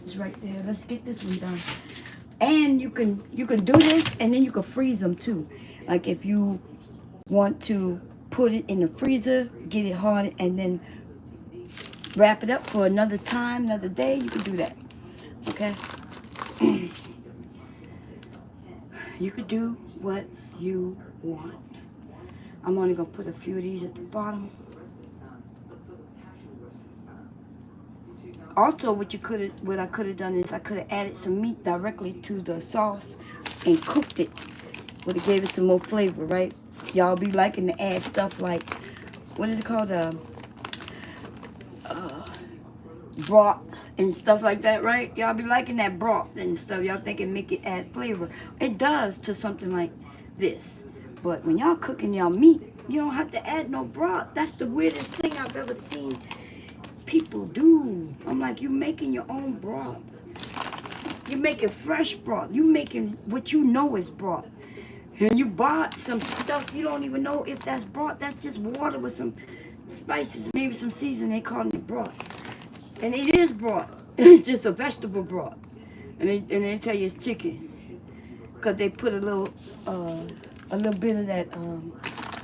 [SPEAKER 1] is right there. Let's get this one done. And you can do this, and then you can freeze them too. Like if you want to put it in the freezer, get it hard, and then wrap it up for another time, another day, you can do that. Okay? You could do what you want. I'm only gonna put a few of these at the bottom. Also, what I could have done is I could have added some meat directly to the sauce and cooked it. Would have gave it some more flavor, right? Y'all be liking to add stuff like, what is it called? Broth and stuff like that, right? Y'all be liking that broth and stuff. Y'all think it make it add flavor. It does to something like this. But when y'all cooking y'all meat, you don't have to add no broth. That's the weirdest thing I've ever seen people do. I'm like, you making your own broth. You're making fresh broth. You making what you know is broth. And you bought some stuff you don't even know if that's broth. That's just water with some spices, maybe some seasoning. They call it broth. And it is broth. It's just a vegetable broth. And they tell you it's chicken. Because they put a little bit of that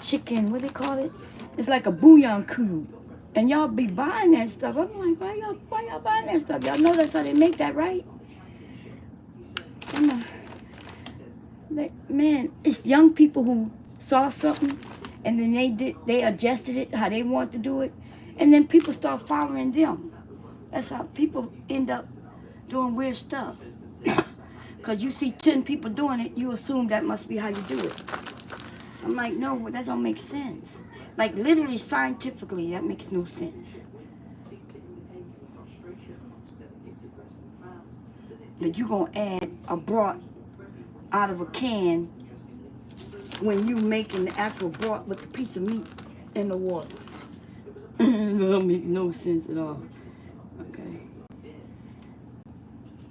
[SPEAKER 1] chicken, what do they call it? It's like a bouillon cube. And y'all be buying that stuff. I'm like, why y'all buying that stuff? Y'all know that's how they make that, right? Man, it's young people who saw something and then they adjusted it how they want to do it. And then people start following them. That's how people end up doing weird stuff. Because you see 10 people doing it, you assume that must be how you do it. I'm like, no, that don't make sense. Like, literally, scientifically, that makes no sense. That you're going to add a broth out of a can when you making the actual broth with the piece of meat in the water. It don't make no sense at all. Okay.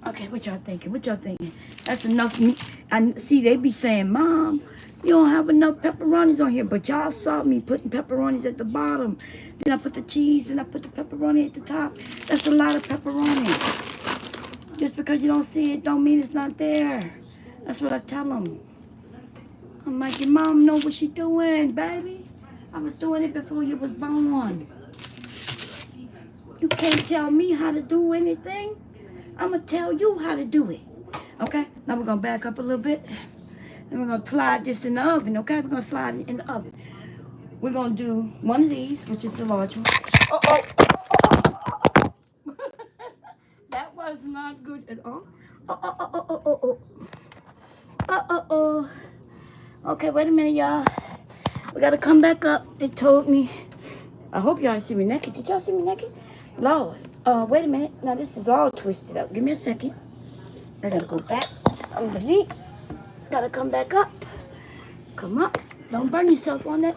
[SPEAKER 1] Okay, what y'all thinking? What y'all thinking? That's enough meat. I see they be saying, Mom, you don't have enough pepperonis on here, but y'all saw me putting pepperonis at the bottom. Then I put the cheese and I put the pepperoni at the top. That's a lot of pepperoni. Just because you don't see it don't mean it's not there. That's what I tell them. I'm like, your mom know what she doing, baby. I was doing it before you was born. You can't tell me how to do anything. I'm going to tell you how to do it. Okay? Now we're going to back up a little bit. And we're going to slide this in the oven, okay? We're going to slide it in the oven. We're going to do one of these, which is the large one. Uh-oh. That was not good at all. Uh-oh. Okay, wait a minute, y'all. We got to come back up. It told me. I hope y'all see me naked. Did y'all see me naked? Lord. Wait a minute. Now, this is all twisted up. Give me a second. I got to go back underneath. Got to come back up. Come up. Don't burn yourself on that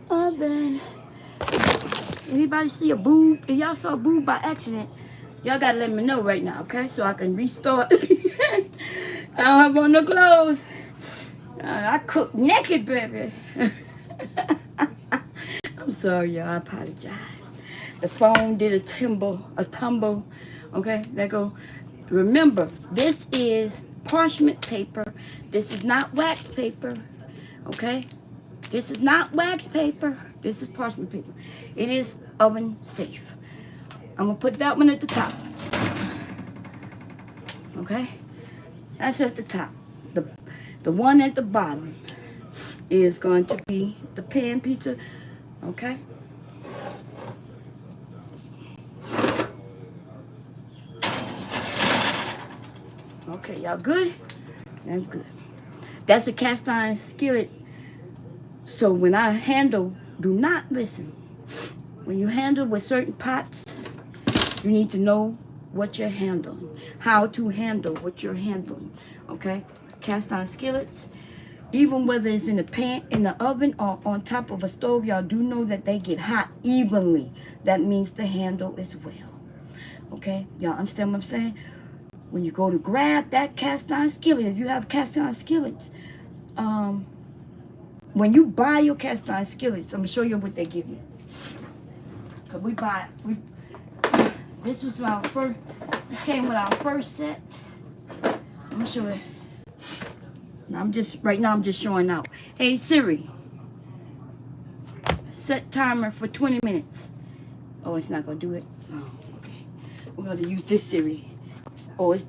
[SPEAKER 1] oven. Anybody see a boob? If y'all saw a boob by accident, y'all got to let me know right now, okay? So I can restart. I don't have on no clothes. I cook naked, baby. I'm sorry, y'all. I apologize. The phone did a tumble. Okay, there go. Remember, this is parchment paper. This is not wax paper. Okay? This is not wax paper. This is parchment paper. It is oven safe. I'm going to put that one at the top. Okay? That's at the top. The one at the bottom is going to be the pan pizza. Okay? Okay, y'all good? That's good. That's a cast iron skillet. So when I handle, do not listen. When you handle with certain pots, you need to know what you're handling. How to handle what you're handling. Okay? Cast iron skillets. Even whether it's in the pan, in the oven, or on top of a stove, y'all do know that they get hot evenly. That means the handle as well. Okay? Y'all understand what I'm saying? When you go to grab that cast iron skillet, if you have cast iron skillets, when you buy your cast iron skillets, I'm going to show you what they give you. Because this was our first, this came with our first set. I'm going to show you. Right now I'm just showing out. Hey Siri, set timer for 20 minutes. Oh, it's not going to do it? Oh, okay. We're going to use this Siri. Oh, it's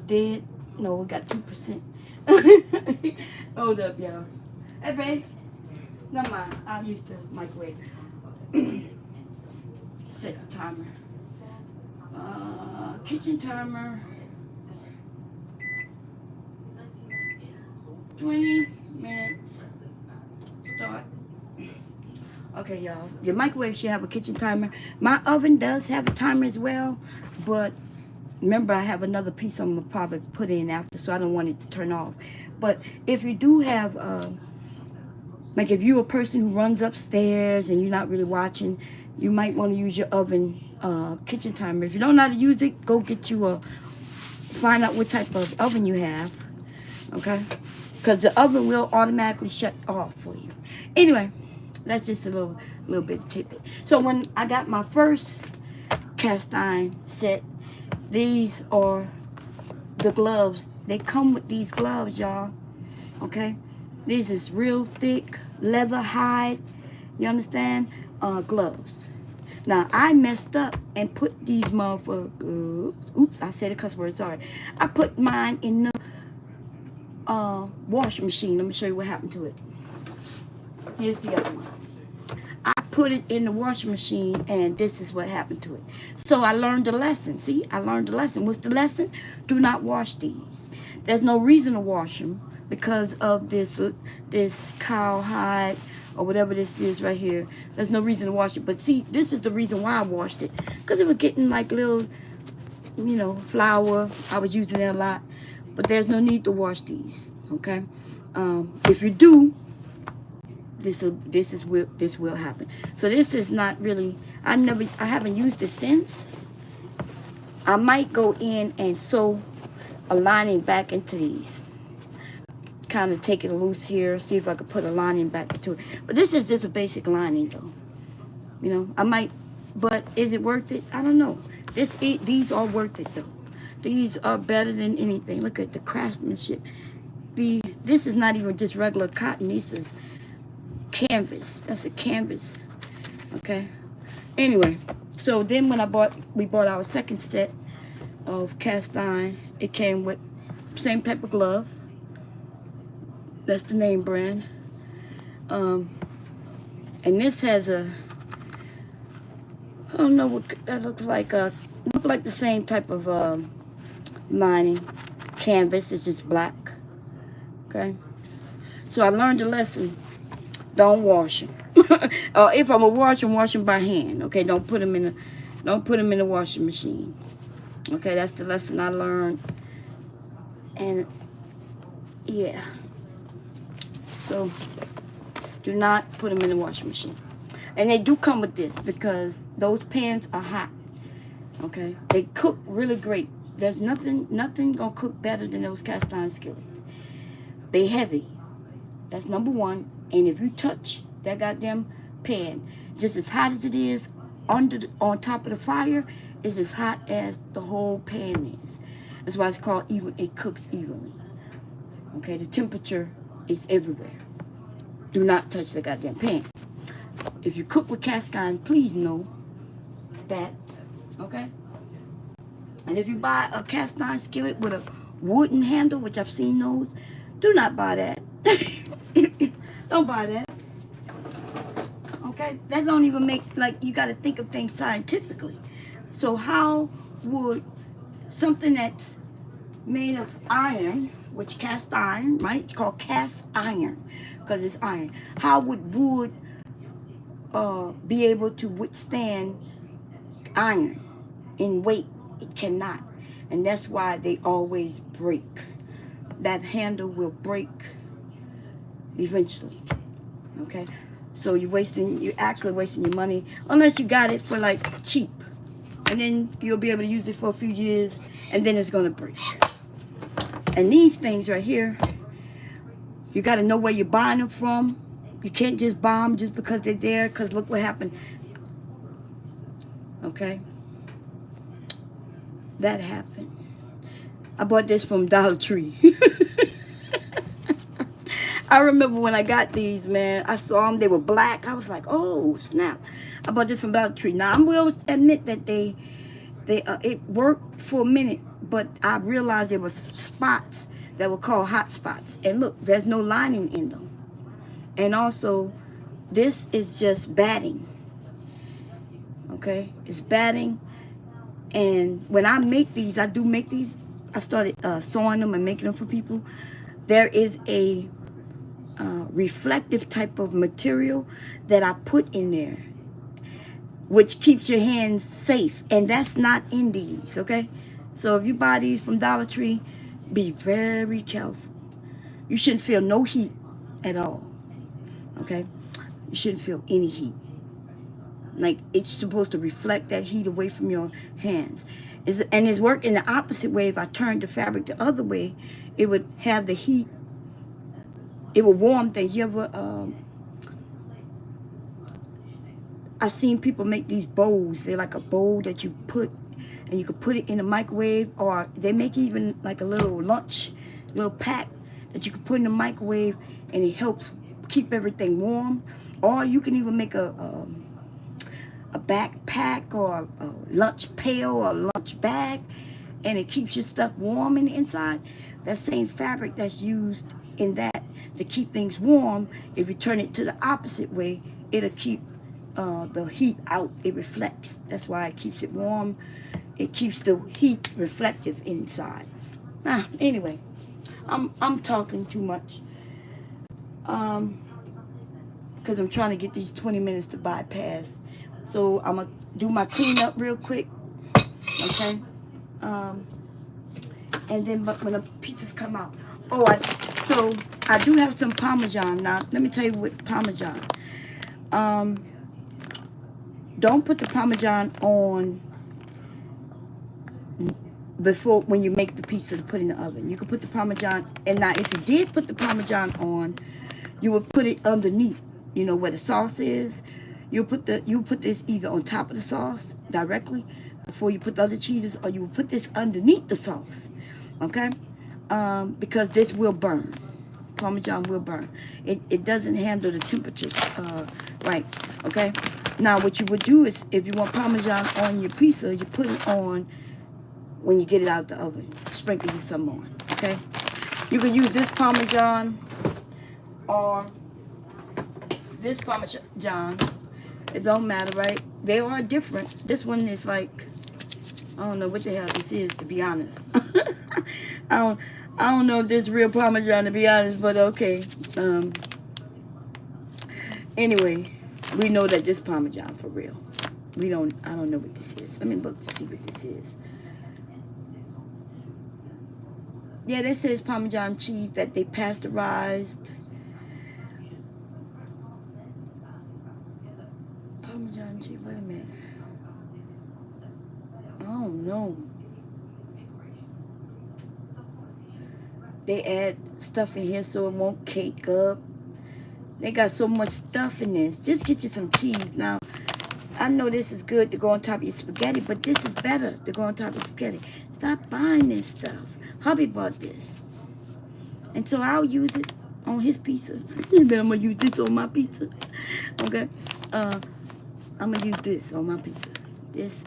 [SPEAKER 1] dead? No, we got 2%. Hold up, y'all. Hey, babe. Never mind. I'll use the microwave. Set the timer. Kitchen timer. 20 minutes. Start. Okay, y'all. Your microwave should have a kitchen timer. My oven does have a timer as well, but remember, I have another piece I'm going to probably put in after, so I don't want it to turn off. But if you do have, like if you're a person who runs upstairs and you're not really watching, you might want to use your oven kitchen timer. If you don't know how to use it, go get you find out what type of oven you have, okay? Because the oven will automatically shut off for you. Anyway, that's just a little bit of tidbit. So when I got my first cast iron set, these are the gloves. They come with these gloves, y'all. Okay? These is real thick leather hide. You understand? Gloves. Now, I messed up and put these motherfuckers. Oops, I said a cuss word. Sorry. I put mine in the washing machine. Let me show you what happened to it. Here's the other one. I put it in the washing machine, and this is what happened to it. So I learned a lesson. See, I learned a lesson. What's the lesson? Do not wash these. There's no reason to wash them because of this cow hide or whatever this is right here. There's no reason to wash it. But see, this is the reason why I washed it, because it was getting like little, you know, flour. I was using it a lot, but there's no need to wash these. Okay. If you do, this will happen. So this is not really, I haven't used it since. I might go in and sew a lining back into these. Kind of take it loose here, see if I could put a lining back into it. But this is just a basic lining though. You know, I might, but is it worth it? I don't know. These are worth it though. These are better than anything. Look at the craftsmanship. This is not even just regular cotton. This is canvas. That's a canvas. Okay. Anyway, so then when we bought our second set of cast iron, it came with same type of glove. That's the name brand. And this has I don't know what that looks like. Look like the same type of lining. Canvas. It's just black. Okay. So I learned a lesson. Don't wash them. If I'm gonna wash them by hand. Okay. Don't put them in the washing machine. Okay. That's the lesson I learned. And yeah. So do not put them in the washing machine. And they do come with this because those pans are hot. Okay. They cook really great. There's nothing gonna cook better than those cast iron skillets. They heavy. That's number one. And if you touch that goddamn pan, just as hot as it is on top of the fire, is as hot as the whole pan is. That's why it's called even. It cooks evenly. Okay, the temperature is everywhere. Do not touch the goddamn pan. If you cook with cast iron, please know that. Okay. And if you buy a cast iron skillet with a wooden handle, which I've seen those, do not buy that. Don't buy that. Okay? That don't even make, like, you got to think of things scientifically. So how would something that's made of iron, which cast iron, right? It's called cast iron because it's iron. How would wood be able to withstand iron in weight? It cannot. And that's why they always break. That handle will break eventually. Okay? So you're actually wasting your money unless you got it for like cheap. And then you'll be able to use it for a few years and then it's gonna break. And these things right here, you gotta know where you're buying them from. You can't just buy them just because they're there, because look what happened. Okay? That happened. I bought this from Dollar Tree. I remember when I got these, man, I saw them, they were black. I was like, oh, snap. I bought this from Dollar Tree. Now, I will admit that it worked for a minute, but I realized there was spots that were called hot spots. And look, there's no lining in them. And also, this is just batting. Okay? It's batting. And when I make these, I started sewing them and making them for people. There is a reflective type of material that I put in there, which keeps your hands safe. And that's not in these, okay? So if you buy these from Dollar Tree, be very careful. You shouldn't feel no heat at all, okay? You shouldn't feel any heat. Like, it's supposed to reflect that heat away from your hands. And it's working the opposite way. If I turned the fabric the other way, it would have the heat. It would warm things. You ever, I've seen people make these bowls. They're like a bowl that you put, and you can put it in the microwave, or they make even like a little little pack that you can put in the microwave, and it helps keep everything warm. Or you can even make a backpack or a lunch pail or a lunch bag, and it keeps your stuff warm in the inside. That same fabric that's used in that to keep things warm, if you turn it to the opposite way, it'll keep the heat out. It reflects. That's why it keeps it warm. It keeps the heat reflective inside. Anyway, I'm talking too much because I'm trying to get these 20 minutes to bypass. So I'm gonna do my cleanup real quick, okay? And then when the pizzas come out, so I do have some Parmesan. Now, let me tell you what Parmesan. Don't put the Parmesan on before when you make the pizza to put in the oven. You can put the Parmesan, and now if you did put the Parmesan on, you would put it underneath, you know, where the sauce is. You put this either on top of the sauce directly before you put the other cheeses, or you will put this underneath the sauce, okay? Because this will burn. Parmesan will burn. It doesn't handle the temperatures right, okay? Now what you would do is, if you want Parmesan on your pizza, you put it on when you get it out of the oven. Sprinkle you some on, okay? You can use this Parmesan or this Parmesan. It don't matter, right? They are different. This one is like, I don't know what the hell this is, to be honest. I don't know if this is real Parmesan, to be honest, but okay. Anyway, we know that this Parmesan for real. I don't know what this is. Let me look to see what this is. Yeah, this says Parmesan cheese that they pasteurized. Parmesan cheese, wait a minute. I don't know. They add stuff in here so it won't cake up. They got so much stuff in this. Just get you some cheese. Now, I know this is good to go on top of your spaghetti, but this is better to go on top of spaghetti. Stop buying this stuff. Hubby bought this. And so I'll use it on his pizza. Then I'm going to use this on my pizza. Okay? I'm going to use this on my pizza. This,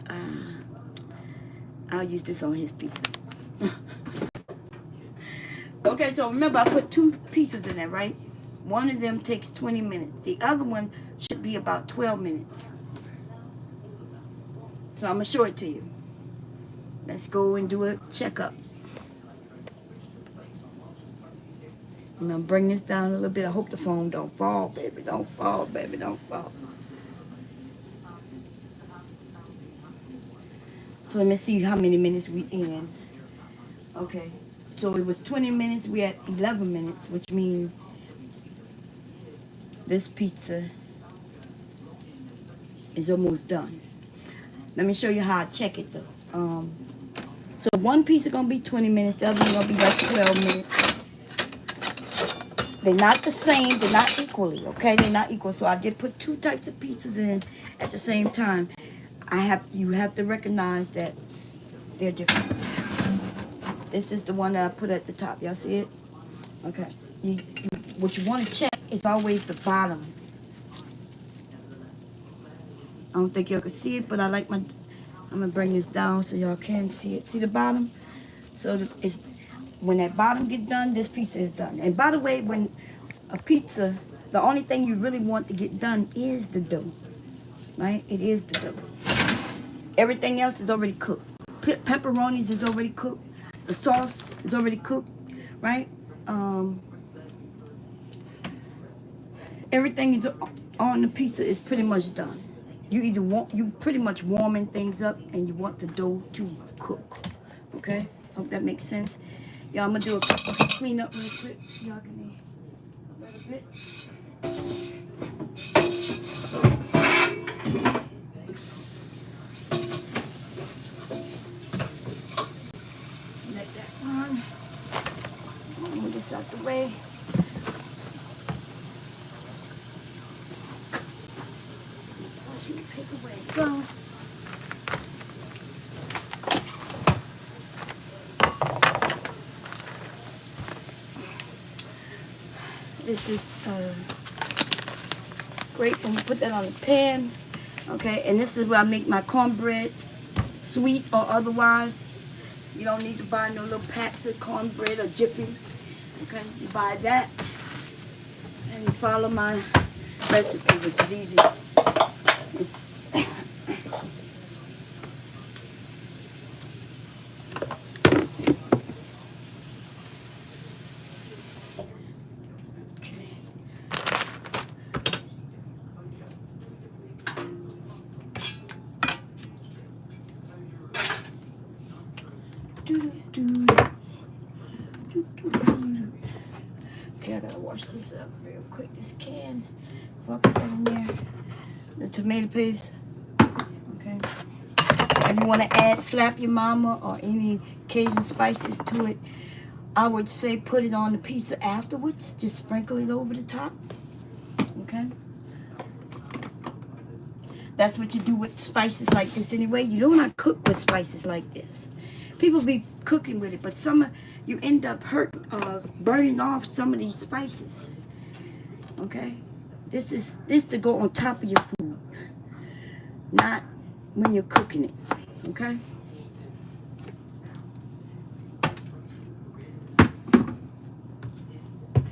[SPEAKER 1] I'll use this on his pizza. Okay, so remember I put 2 pieces in there, right? One of them takes 20 minutes. The other one should be about 12 minutes. So I'm going to show it to you. Let's go and do a checkup. I'm going to bring this down a little bit. I hope the phone don't fall, baby. Don't fall, baby. Don't fall. So let me see how many minutes we in. Okay. So it was 20 minutes. We at 11 minutes, which means this pizza is almost done. Let me show you how I check it though. So one piece is gonna be 20 minutes, the other one gonna be like 12 minutes. They're not the same, they're not equally, okay? They're not equal. So I did put 2 types of pieces in at the same time. You have to recognize that they're different. This is the one that I put at the top. Y'all see it? Okay. What you want to check is always the bottom. I don't think y'all can see it, but I'm going to bring this down so y'all can see it. See the bottom? So when that bottom gets done, this pizza is done. And by the way, when a pizza, the only thing you really want to get done is the dough. Right? It is the dough. Everything else is already cooked. Pepperonis is already cooked. The sauce is already cooked, right? Everything is on the pizza is pretty much done. You pretty much warming things up, and you want the dough to cook. Okay, hope that makes sense. Y'all, I'm gonna do a clean up real quick. Y'all can a little bit. Move this out the way. Wash my paper where it go. This is great when we put that on the pan. Okay, and this is where I make my cornbread, sweet or otherwise. You don't need to buy no little packs of cornbread or Jiffy. Okay, you buy that and you follow my recipe, which is easy. Okay, I gotta wash this up real quick. This can. Before I put that in there. The tomato paste. Okay. If you want to add slap your mama or any Cajun spices to it, I would say put it on the pizza afterwards. Just sprinkle it over the top. Okay. That's what you do with spices like this anyway. You don't want to cook with spices like this. People be cooking with it, but you end up burning off some of these spices. Okay. This to go on top of your food, not when you're cooking it. Okay.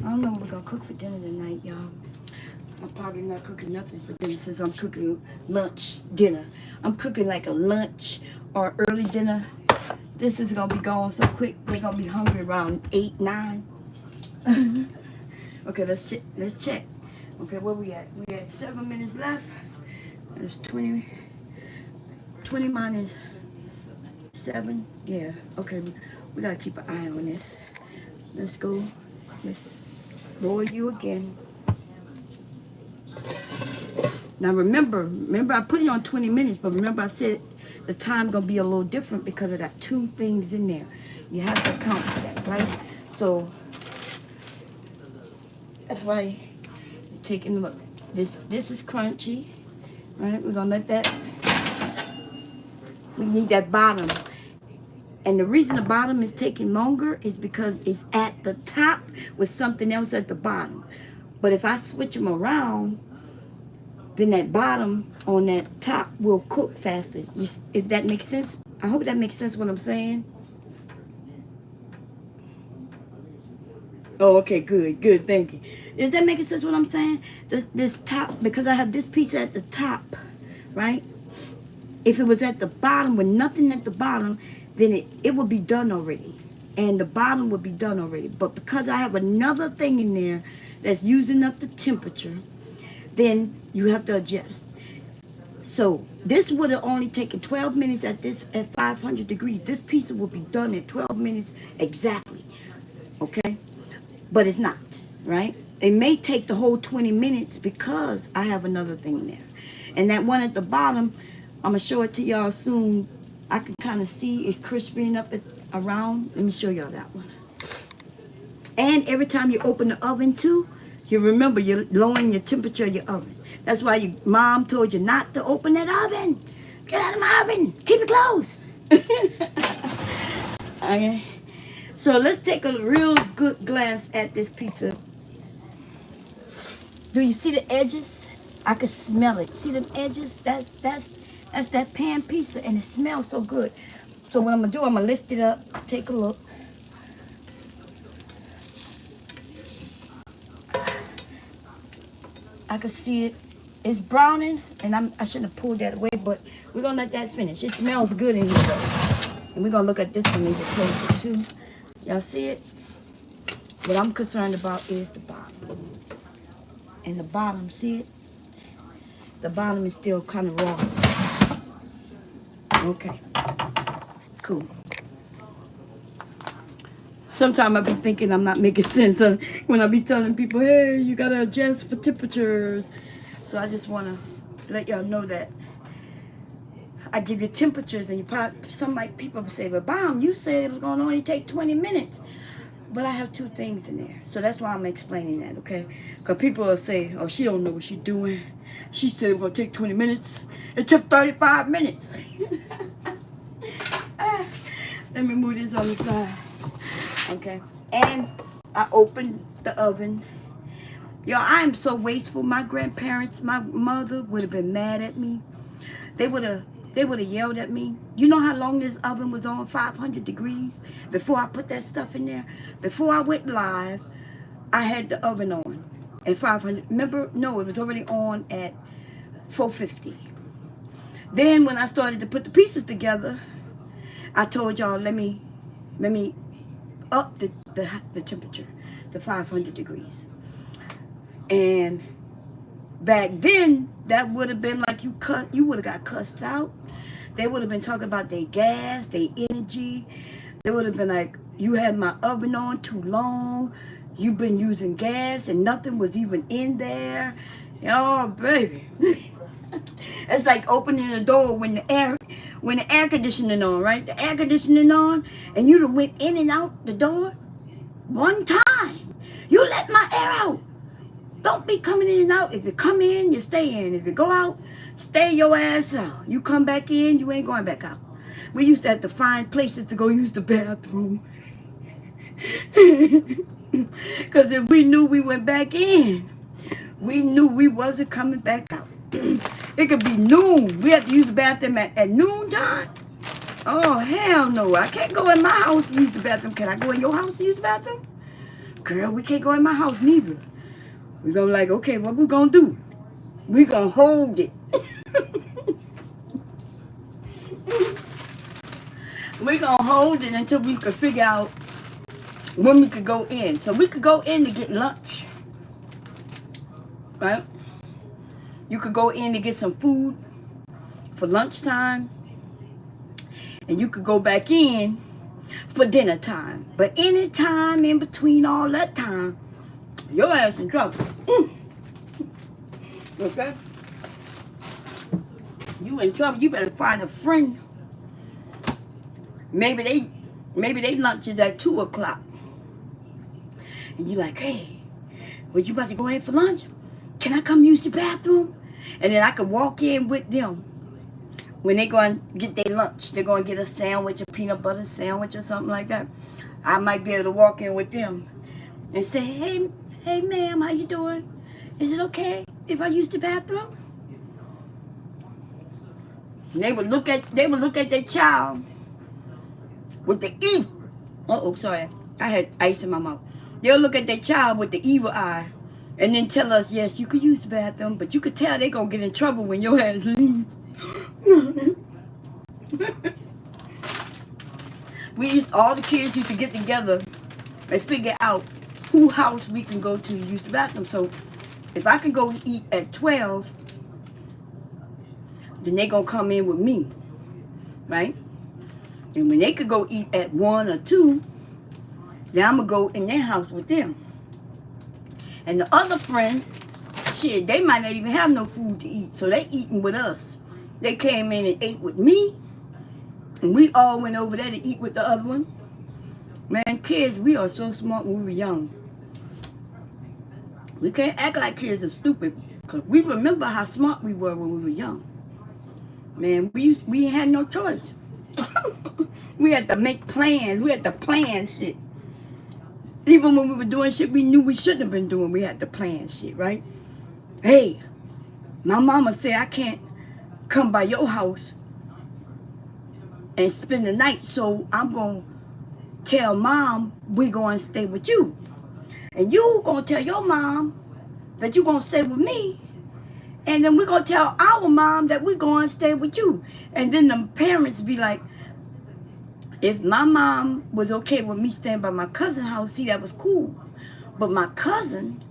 [SPEAKER 1] I don't know what we're gonna cook for dinner tonight, y'all. I'm probably not cooking nothing for dinner since I'm cooking dinner. I'm cooking like a lunch or early dinner. This is gonna be going so quick. We're gonna be hungry around 8, 9. Okay, let's check. Okay, where we at? We at 7 minutes left. There's 20 minus 7. Yeah. Okay, we gotta keep an eye on this. Let's go. Let's lower you again. Now remember I put it on 20 minutes, but remember I said the time gonna be a little different because I got 2 things in there. You have to account for that, right? So that's why you're taking a look. This is crunchy, right? We're gonna let that. We need that bottom, and the reason the bottom is taking longer is because it's at the top with something else at the bottom. But if I switch them around, then that bottom on that top will cook faster. If that makes sense. I hope that makes sense what I'm saying. Oh, okay, good, thank you. Is that making sense what I'm saying? This top, because I have this piece at the top, right? If it was at the bottom with nothing at the bottom, then it would be done already. And the bottom would be done already. But because I have another thing in there that's using up the temperature, then you have to adjust. So this would have only taken 12 minutes at 500 degrees. This pizza will be done in 12 minutes exactly. Okay? But it's not, right? It may take the whole 20 minutes because I have another thing there. And that one at the bottom, I'm going to show it to y'all soon. I can kind of see it crisping up around. Let me show y'all that one. And every time you open the oven too, you remember you're lowering your temperature of your oven. That's why your mom told you not to open that oven. Get out of my oven. Keep it closed. Okay. So let's take a real good glance at this pizza. Do you see the edges? I can smell it. See them edges? That's that pan pizza, and it smells so good. So what I'm gonna do, I'm gonna lift it up. Take a look. I can see it. It's browning, and I shouldn't have pulled that away, but we're gonna let that finish. It smells good in here though. And we're gonna look at this one a little closer too. Y'all see it? What I'm concerned about is the bottom. And the bottom, see it? The bottom is still kind of raw. Okay. Cool. Sometimes I be thinking I'm not making sense when I be telling people, hey, you gotta adjust for temperatures. So I just wanna let y'all know that I give you temperatures, and people say, but Bomb, you said it was gonna only take 20 minutes. But I have 2 things in there. So that's why I'm explaining that, okay? Because people will say, oh, she don't know what she's doing. She said it was gonna take 20 minutes. It took 35 minutes. Let me move this on the side. Okay. And I opened the oven. Y'all, I am so wasteful. My grandparents, my mother would have been mad at me. They would have yelled at me. You know how long this oven was on? 500 degrees before I put that stuff in there. Before I went live, I had the oven on at 500. Remember? No, it was already on at 450. Then when I started to put the pieces together, I told y'all, let me up the temperature to 500 degrees. And back then, that would have been like you would have got cussed out. They would have been talking about their gas, their energy. They would have been like, you had my oven on too long. you've been using gas and nothing was even in there. Oh, baby. It's like opening the door when the air conditioning on, right? The air conditioning on, and you done went in and out the door one time. You let my air out. Don't be coming in and out. If you come in, you stay in. If you go out, stay your ass out. You come back in, you ain't going back out. We used to have to find places to go use the bathroom. Because if we knew we went back in, we knew we wasn't coming back out. It could be noon. We have to use the bathroom at noon time. Oh, hell no. I can't go in my house to use the bathroom. Can I go in your house to use the bathroom? Girl, we can't go in my house neither. We're going to like, okay, what we going to do? We going to hold it. We're going to hold it until we could figure out when we could go in. So we could go in to get lunch. Right? You could go in to get some food for lunchtime. And you could go back in for dinner time. But any time in between all that time, your ass in trouble. Okay? You in trouble. You better find a friend. Maybe they lunch is at 2 o'clock. And you like, hey, well, you about to go ahead for lunch? Can I come use the bathroom? And then I could walk in with them. When they go and get their lunch, they're going to get a sandwich, a peanut butter sandwich or something like that. I might be able to walk in with them and say, hey, ma'am, how you doing? Is it okay if I use the bathroom? And they would look at their child with the evil. Uh-oh, sorry. I had ice in my mouth. They'll look at their child with the evil eye and then tell us, yes, you could use the bathroom, but you could tell they're going to get in trouble when your ass leaves. All the kids used to get together and figure out who house we can go to use the bathroom. So if I can go eat at 12, then they going to come in with me, right? And when they could go eat at 1 or 2, then I'm going to go in their house with them. And the other friend, shit, they might not even have no food to eat, so they eating with us. They came in and ate with me, and we all went over there to eat with the other one. Man, kids, we are so smart when we were young. We can't act like kids are stupid, because we remember how smart we were when we were young. Man, we had no choice. We had to make plans. We had to plan shit. Even when we were doing shit we knew we shouldn't have been doing, we had to plan shit, right? Hey, my mama said I can't come by your house and spend the night, so I'm going to tell mom we going to stay with you. And you going to tell your mom that you going to stay with me. And then we're going to tell our mom that we're going to stay with you. And then the parents be like, if my mom was okay with me staying by my cousin's house, see, that was cool. But my cousin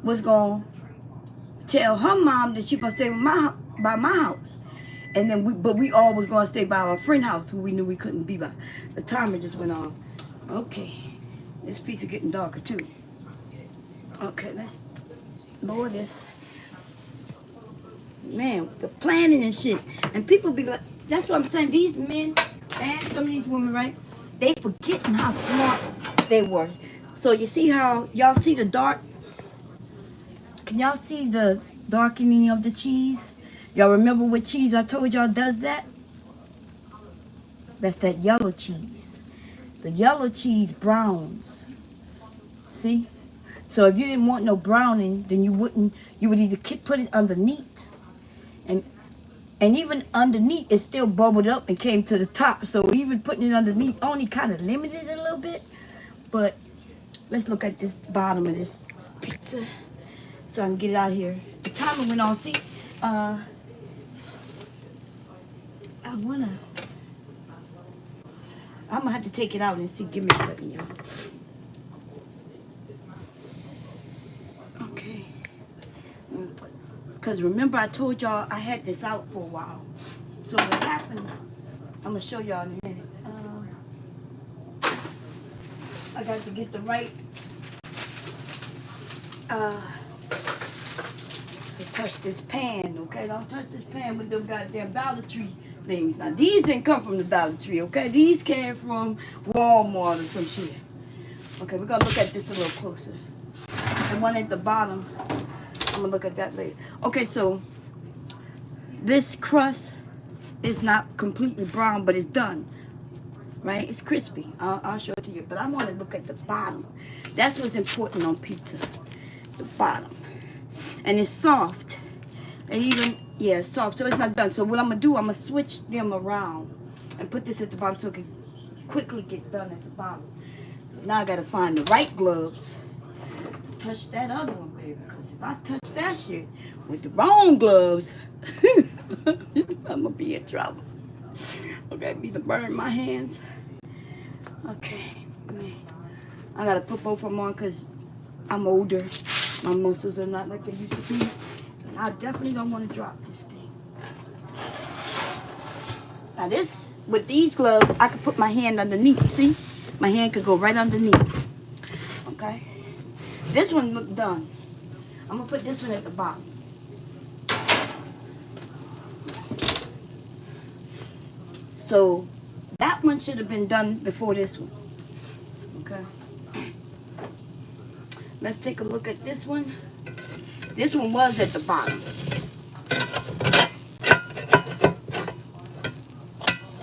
[SPEAKER 1] was going to tell her mom that she going to stay by my house. And then we all was going to stay by our friend's house who we knew we couldn't be by. The timer just went off. Okay. This piece is getting darker too. Okay, let's lower this. Man, the planning and shit. And people be like, that's what I'm saying. These men and some of these women, right? They forgetting how smart they were. So you see how, y'all see the dark? Can y'all see the darkening of the cheese? Y'all remember what cheese I told y'all does that? That's that yellow cheese. The yellow cheese browns. See? So if you didn't want no browning, then you would either put it underneath. And even underneath, it still bubbled up and came to the top. So even putting it underneath only kind of limited it a little bit. But let's look at this bottom of this pizza so I can get it out of here. The timer went on. See, I'm gonna have to take it out and see. Give me a second, y'all. Okay. Because remember I told y'all I had this out for a while. So what happens, I'm going to show y'all in a minute. I got to get the right So touch this pan, okay? Don't touch this pan with them goddamn Dollar Tree things. Now, these didn't come from the Dollar Tree, okay? These came from Walmart or some shit. Okay, we're gonna look at this a little closer. The one at the bottom, I'm gonna look at that later. Okay, so this crust is not completely brown, but it's done, right? It's crispy. I'll show it to you, but I want to look at the bottom. That's what's important on pizza, the bottom. And it's soft, and even, yeah, it's soft, so it's not done. So what I'm gonna do, I'm gonna switch them around and put this at the bottom so it can quickly get done at the bottom. Now I gotta find the right gloves. Touch that other one, baby, because if I touch that shit with the wrong gloves, I'm gonna be in trouble. Okay, be to burn my hands. Okay, I gotta put both of them on because I'm older. My muscles are not like they used to be. And I definitely don't want to drop this thing. Now this, with these gloves, I can put my hand underneath. See? My hand could go right underneath. Okay? This one look done. I'm going to put this one at the bottom. So that one should have been done before this one. Okay? Let's take a look at this one. This one was at the bottom.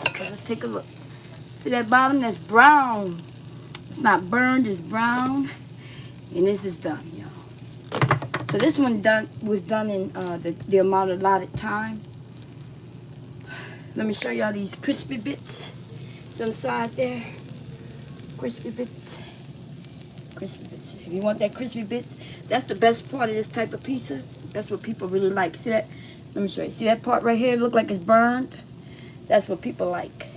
[SPEAKER 1] Okay, let's take a look. See that bottom? That's brown. It's not burned, it's brown. And this is done, y'all. So this one was done in the amount allotted time. Let me show y'all these crispy bits. It's on the side there. Crispy bits. Crispy bits. If you want that crispy bits, that's the best part of this type of pizza. That's what people really like. See that? Let me show you. See that part right here? Look like it's burned. That's what people like.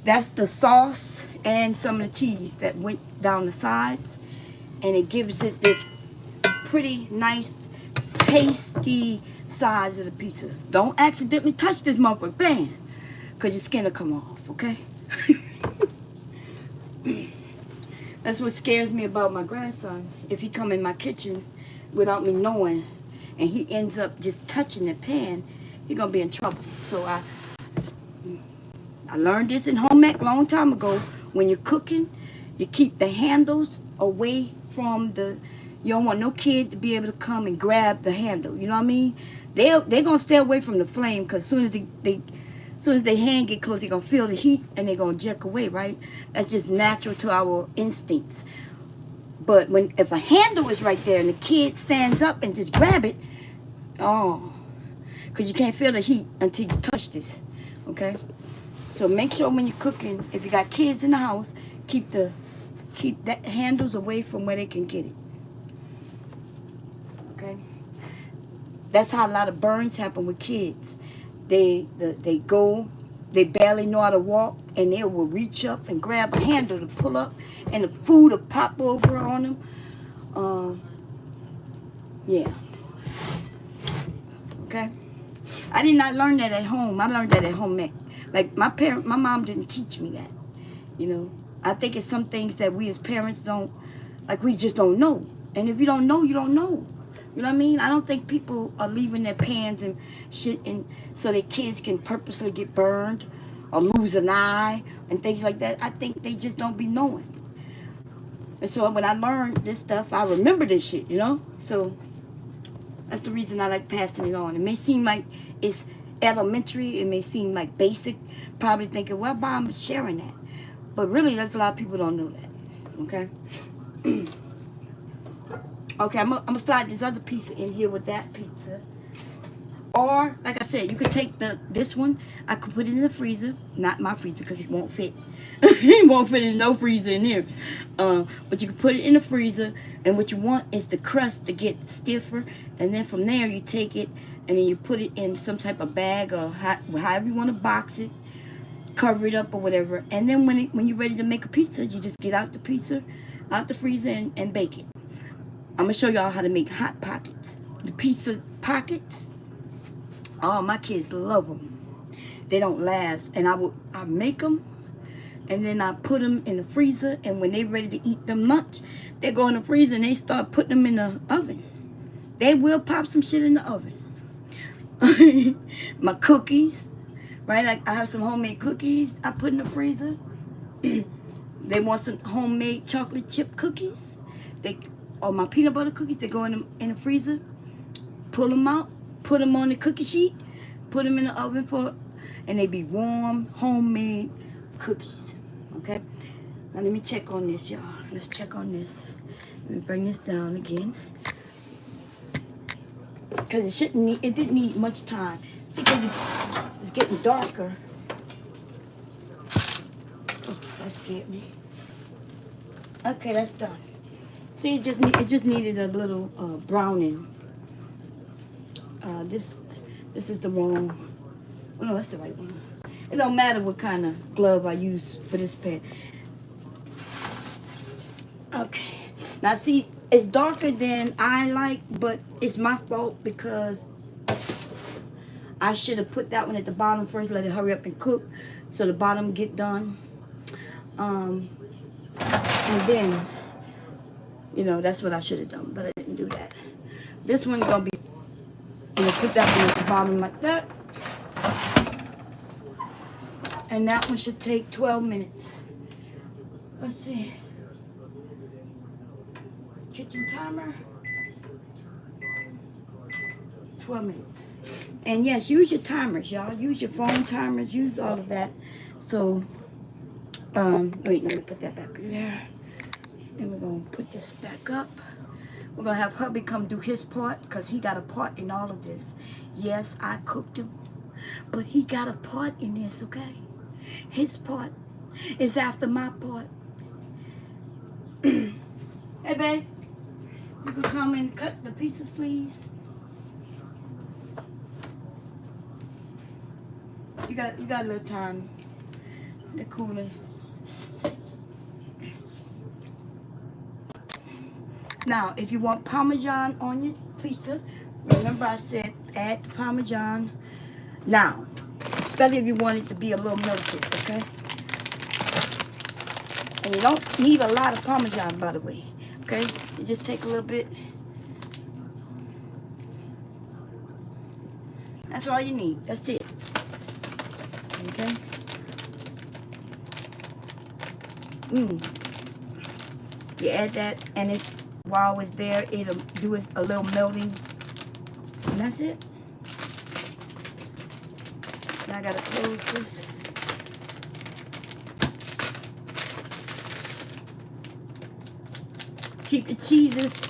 [SPEAKER 1] That's the sauce and some of the cheese that went down the sides, and it gives it this pretty nice, tasty sides of the pizza. Don't accidentally touch this motherfucker, bam, because your skin will come off. Okay. That's what scares me about my grandson. If he come in my kitchen without me knowing and he ends up just touching the pan, he's going to be in trouble. So I learned this in home ec a long time ago. When you're cooking, you keep the handles away from the, you don't want no kid to be able to come and grab the handle. You know what I mean? They're going to stay away from the flame because as soon as their hand get close, they're going to feel the heat and they're going to jerk away, right? That's just natural to our instincts. But if a handle is right there and the kid stands up and just grab it, oh, because you can't feel the heat until you touch this, okay? So make sure when you're cooking, if you got kids in the house, keep that handles away from where they can get it, okay? That's how a lot of burns happen with kids. They barely know how to walk, and they will reach up and grab a handle to pull up, and the food will pop over on them. Yeah. Okay. I did not learn that at home. I learned that at home ec. Like my mom didn't teach me that. You know, I think it's some things that we as parents don't, like we just don't know. And if you don't know, you don't know. You know what I mean? I don't think people are leaving their pans and shit in so their kids can purposely get burned or lose an eye and things like that. I think they just don't be knowing. And so when I learned this stuff, I remember this shit, you know? So that's the reason I like passing it on. It may seem like it's elementary. It may seem like basic. Probably thinking, well, Mom's sharing that. But really, there's a lot of people don't know that. Okay? Okay, I'm gonna slide this other pizza in here with that pizza. Or, like I said, you could take this one. I could put it in the freezer. Not my freezer, because it won't fit. It won't fit in no freezer in here. But you can put it in the freezer. And what you want is the crust to get stiffer. And then from there, you take it and then you put it in some type of bag or however you want to box it. Cover it up or whatever. And then when you're ready to make a pizza, you just get out the pizza, out the freezer and bake it. I'm going to show y'all how to make Hot Pockets. The pizza pockets. Oh, my kids love them. They don't last. And I make them. And then I put them in the freezer. And when they're ready to eat them lunch, They go in the freezer and they start putting them in the oven. They will pop some shit in the oven. My cookies, right? I have some homemade cookies I put in the freezer. They want some homemade chocolate chip cookies. Or my peanut butter cookies. They go in the freezer. Pull them out. Put them on the cookie sheet. Put them in the oven and they be warm homemade cookies. Okay. Now let me check on this, y'all. Let's check on this. Let me bring this down again. Because it didn't need much time. See, because it's getting darker. Oh, that scared me. Okay, that's done. See, it just needed a little browning. This is the wrong. Oh, no, that's the right one. It don't matter what kind of glove I use for this pen. Okay. Now, see, it's darker than I like, but it's my fault because I should have put that one at the bottom first, let it hurry up and cook so the bottom get done. And then, that's what I should have done, but I didn't do that. This one's going to be, put that one at the bottom like that. And that one should take 12 minutes. Let's see. Kitchen timer. 12 minutes. And yes, use your timers, y'all. Use your phone timers. Use all of that. So, wait, let me put that back there. And we're going to put this back up. We're going to have hubby come do his part because he got a part in all of this. Yes, I cooked him. But he got a part in this, okay? His part is after my part. Hey, babe. You can come and cut the pieces, please. You got a little time. They're cooling. Now, if you want Parmesan on your pizza, remember I said add the Parmesan. Now, especially if you want it to be a little melted, okay? And you don't need a lot of Parmesan, by the way, okay? You just take a little bit. That's all you need. That's it. Okay? You add that, and while it's there, it'll do a little melting. And that's it. Now I gotta close this. Keep the cheeses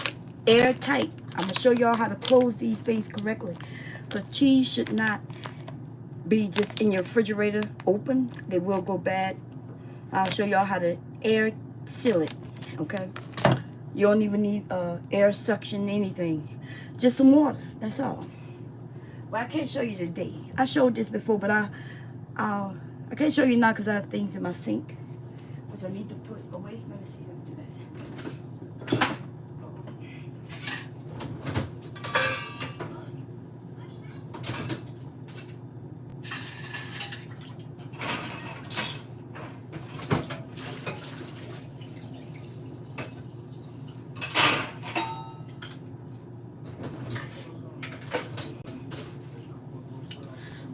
[SPEAKER 1] airtight. I'm gonna show y'all how to close these things correctly. Because cheese should not be just in your refrigerator open. They will go bad. I'll show y'all how to air seal it. Okay? You don't even need air suction, anything. Just some water. That's all. Well, I can't show you today. I showed this before, but I can't show you now because I have things in my sink, which I need to put away. Let me see. Let me do that.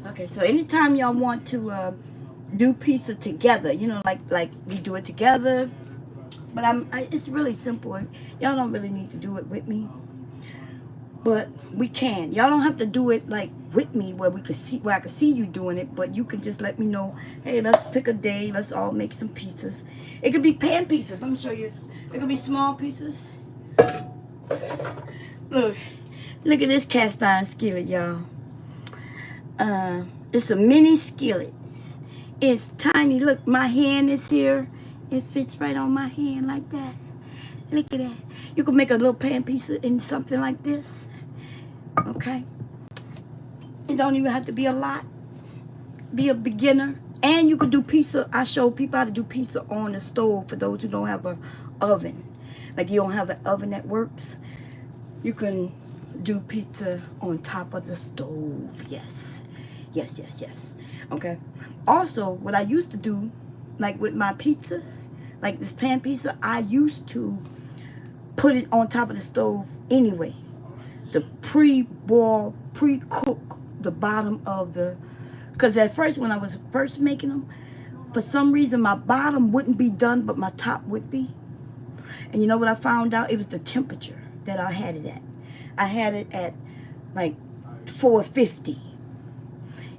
[SPEAKER 1] Okay, so anytime y'all want to do pizza together, like we do it together, but it's really simple. Y'all don't really need to do it with me, but we can. Y'all don't have to do it like with me where I can see you doing it, but you can just let me know, hey, let's pick a day, let's all make some pizzas. It could be pan pizzas. Let me show you. It could be small pizzas. Look at this cast iron skillet, y'all. It's a mini skillet. It's tiny. Look, my hand is here. It fits right on my hand like that. Look at that. You can make a little pan pizza in something like this. Okay? It don't even have to be a lot. Be a beginner. And you could do pizza. I show people how to do pizza on the stove for those who don't have an oven. Like you don't have an oven that works. You can do pizza on top of the stove. Yes. Yes. Okay. Also, what I used to do, like with my pizza, like this pan pizza, I used to put it on top of the stove anyway to pre-boil, pre-cook the bottom of the, because at first when I was first making them, for some reason my bottom wouldn't be done but my top would be. And you know what I found out? It was the temperature that I had it at. I had it at like 450.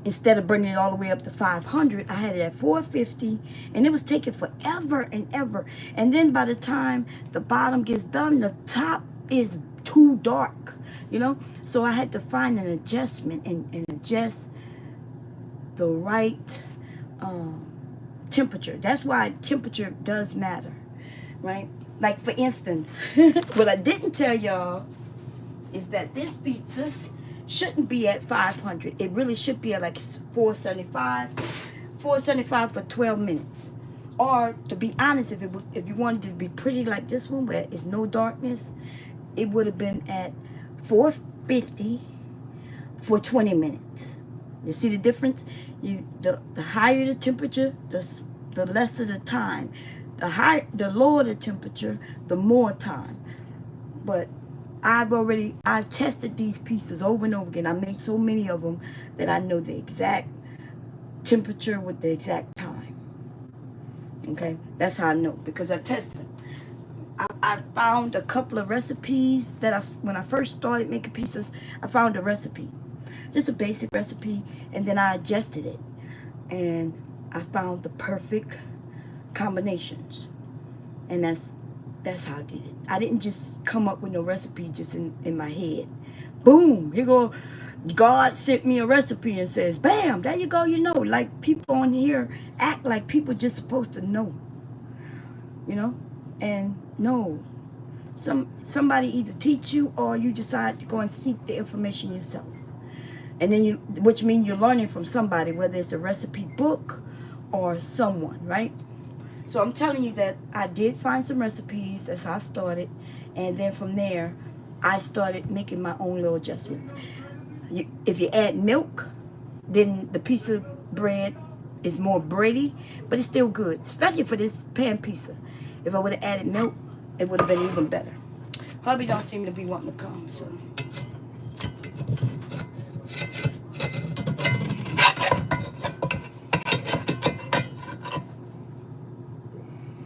[SPEAKER 1] Instead of bringing it all the way up to 500, I had it at 450, and it was taking forever and ever. And then by the time the bottom gets done, the top is too dark, you know? So I had to find an adjustment and adjust the right temperature. That's why temperature does matter, right? Like for instance, what I didn't tell y'all is that this pizza shouldn't be at 500. It really should be at like 475. 475 for 12 minutes. Or to be honest, if you wanted to be pretty like this one where it's no darkness, it would have been at 450 for 20 minutes. You see the difference? The higher the temperature, the lesser the time. The lower the temperature, the more time. But I've tested these pieces over and over again. I made so many of them that I know the exact temperature with the exact time. Okay, that's how I know, because I tested them. I found a couple of recipes that when I first started making pizzas, I found a recipe, just a basic recipe, and then I adjusted it, and I found the perfect combinations, and that's how I did it. I didn't just come up with no recipe just in my head. Boom, here go. God sent me a recipe and says, bam, there you go, you know. Like people on here act like people just supposed to know, you know? And no, somebody either teach you or you decide to go and seek the information yourself. And then which means you're learning from somebody, whether it's a recipe book or someone, right? So I'm telling you that I did find some recipes. That's how I started. And then from there, I started making my own little adjustments. If you add milk, then the pizza bread is more bready, but it's still good, especially for this pan pizza. If I would have added milk, it would have been even better. Hubby don't seem to be wanting to come, so.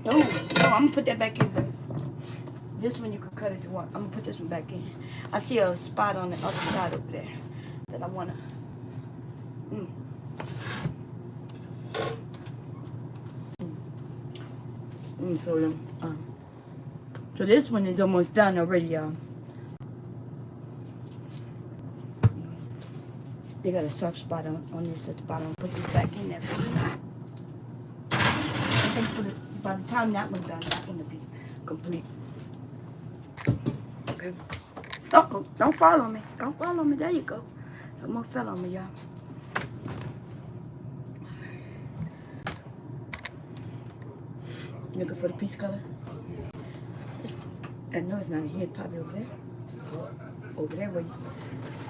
[SPEAKER 1] No, I'm gonna put that back in there. This one you can cut if you want. I'm gonna put this one back in. I see a spot on the other side over there that I wanna. So this one is almost done already, y'all. They got a soft spot on this at the bottom. Put this back in there. I think by the time that one's done, that's gonna be complete. Okay. Uh-oh, don't fall on me. Don't fall on me. There you go. Almost fell on me, y'all. Looking for the piece color? I know it's not in here, probably over there. Over there where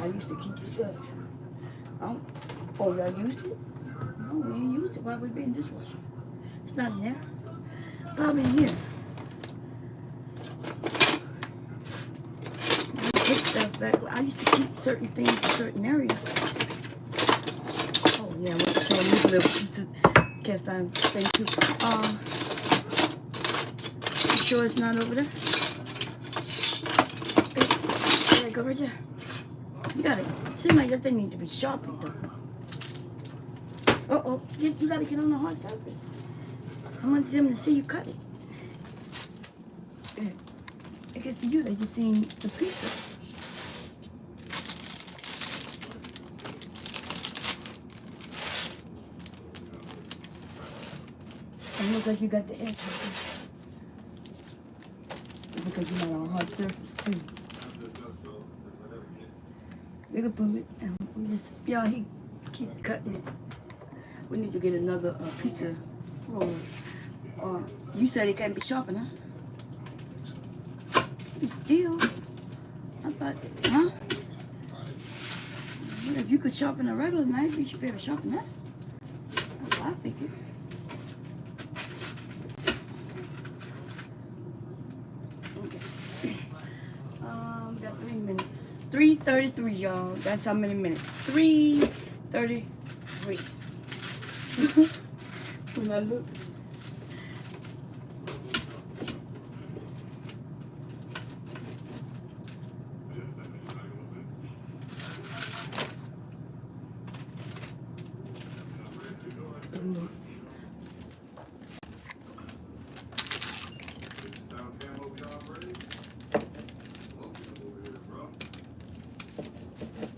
[SPEAKER 1] I used to keep the stuff. Oh, y'all used it? No, we ain't used it while we been dishwasher. It's not in there. Probably in here. Put stuff back. I used to keep certain things in certain areas. Oh yeah, I want to show you a little piece of cast iron thing too. You sure it's not over there? Okay, go right there. You got it. Seems like that thing needs to be sharpened though. Uh-oh, you gotta get on the hard surface. I want them to see you cut it. It gets to you, they just seen the pizza. It looks like you got the edge because you're not on a hard surface too. We can put it, and I'm just, y'all, he keep cutting it. We need to get another pizza roll. You said it can't be sharpened, huh? Still, I thought, huh? Well, if you could sharpen a regular knife, you should be able to sharpen that. That's what I figured. Okay. 3:33, y'all. That's how many minutes? 3:33. When I look.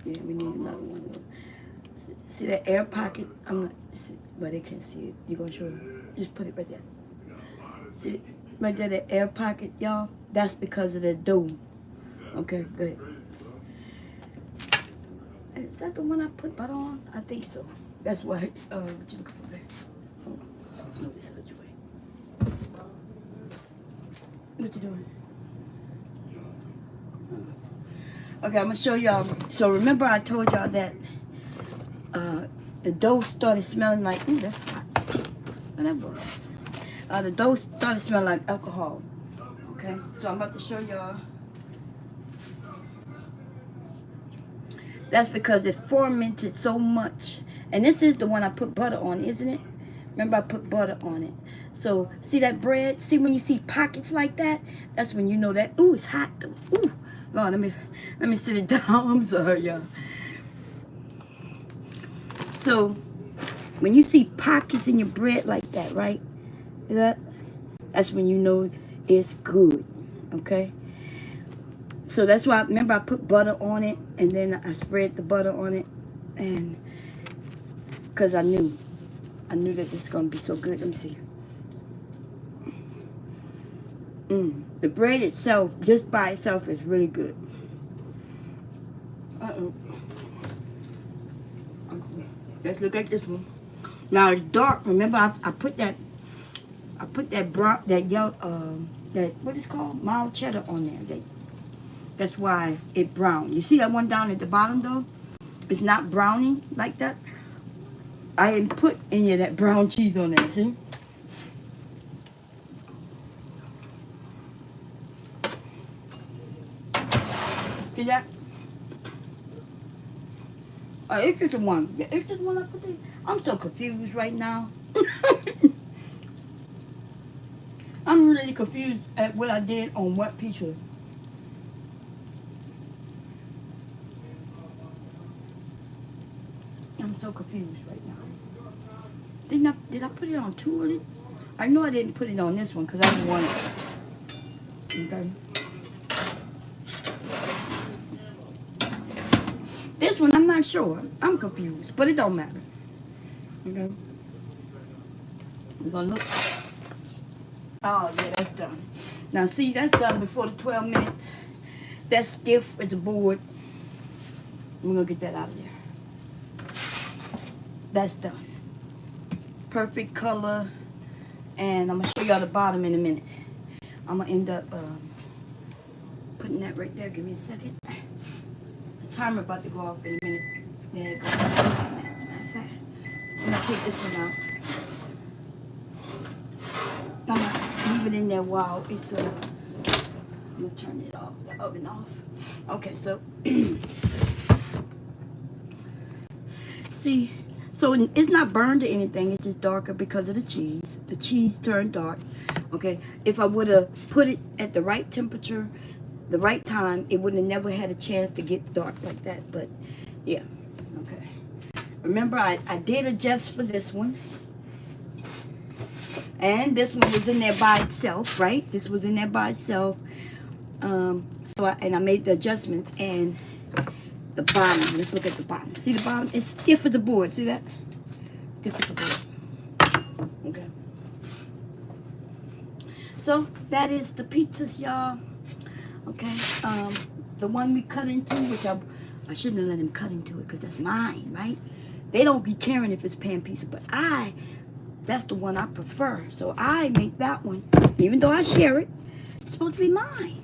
[SPEAKER 1] Yeah, we need another one. See that air pocket? I'm not, but they can't see it. You gonna show them? Just put it right there. See, right there, the air pocket, y'all? That's because of the dough. Okay, good. Is that the one I put butter on? I think so. That's why, what you looking for there? Oh, no, this is what you wait. What you doing? Okay, I'm gonna show y'all. So remember I told y'all that the dough started smelling like, ooh, that's hot. And that was. The dough started smelling like alcohol. Okay, so I'm about to show y'all. That's because it fermented so much. And this is the one I put butter on, isn't it? Remember I put butter on it. So see that bread? See when you see pockets like that? That's when you know that, ooh, it's hot though. Ooh, Lord, let me sit it down. I'm sorry, y'all. So when you see pockets in your bread like that, right? That's when you know it's good. Okay? So that's why, remember I put butter on it, and then I spread the butter on it, and because I knew that this is going to be so good. Let me see. The bread itself, just by itself, is really good. Uh-oh. Let's look at this one. Now it's dark. Remember I put that brown, that yellow, that, what is it called? Mild cheddar on there. That's why it brown. You see that one down at the bottom though? It's not browning like that. I didn't put any of that brown cheese on there, see? See that? It's just the one. It's just the one I put there. I'm so confused right now. I'm really confused at what I did on what pizza. I'm so confused right now. Did I put it on two of it? I know I didn't put it on this one because I didn't want it. Okay. This one, I'm not sure. I'm confused, but it don't matter. Okay. We're gonna look. Oh yeah, that's done. Now see, that's done before the 12 minutes. That's stiff as a board. We're gonna get that out of there. That's done. Perfect color. And I'm gonna show y'all the bottom in a minute. I'm gonna end up putting that right there. Give me a second. The timer about to go off in a minute. There it goes. As a matter of fact, I'm gonna take this one out. I'm gonna leave it in there while it's I'm gonna turn it off, the oven off. Okay, so see, so it's not burned or anything, it's just darker because of the cheese. The cheese turned dark. Okay, if I would have put it at the right temperature, the right time, it would have never had a chance to get dark like that. But yeah, okay. Remember, I did adjust for this one. And this one was in there by itself, right? This was in there by itself. So I made the adjustments. And the bottom, let's look at the bottom. See the bottom? It's stiff as a board. See that? Stiff as a board. Okay. So that is the pizzas, y'all. Okay. The one we cut into, which I shouldn't have let him cut into it because that's mine, right? They don't be caring if it's pan pizza, but that's the one I prefer. So I make that one. Even though I share it, it's supposed to be mine.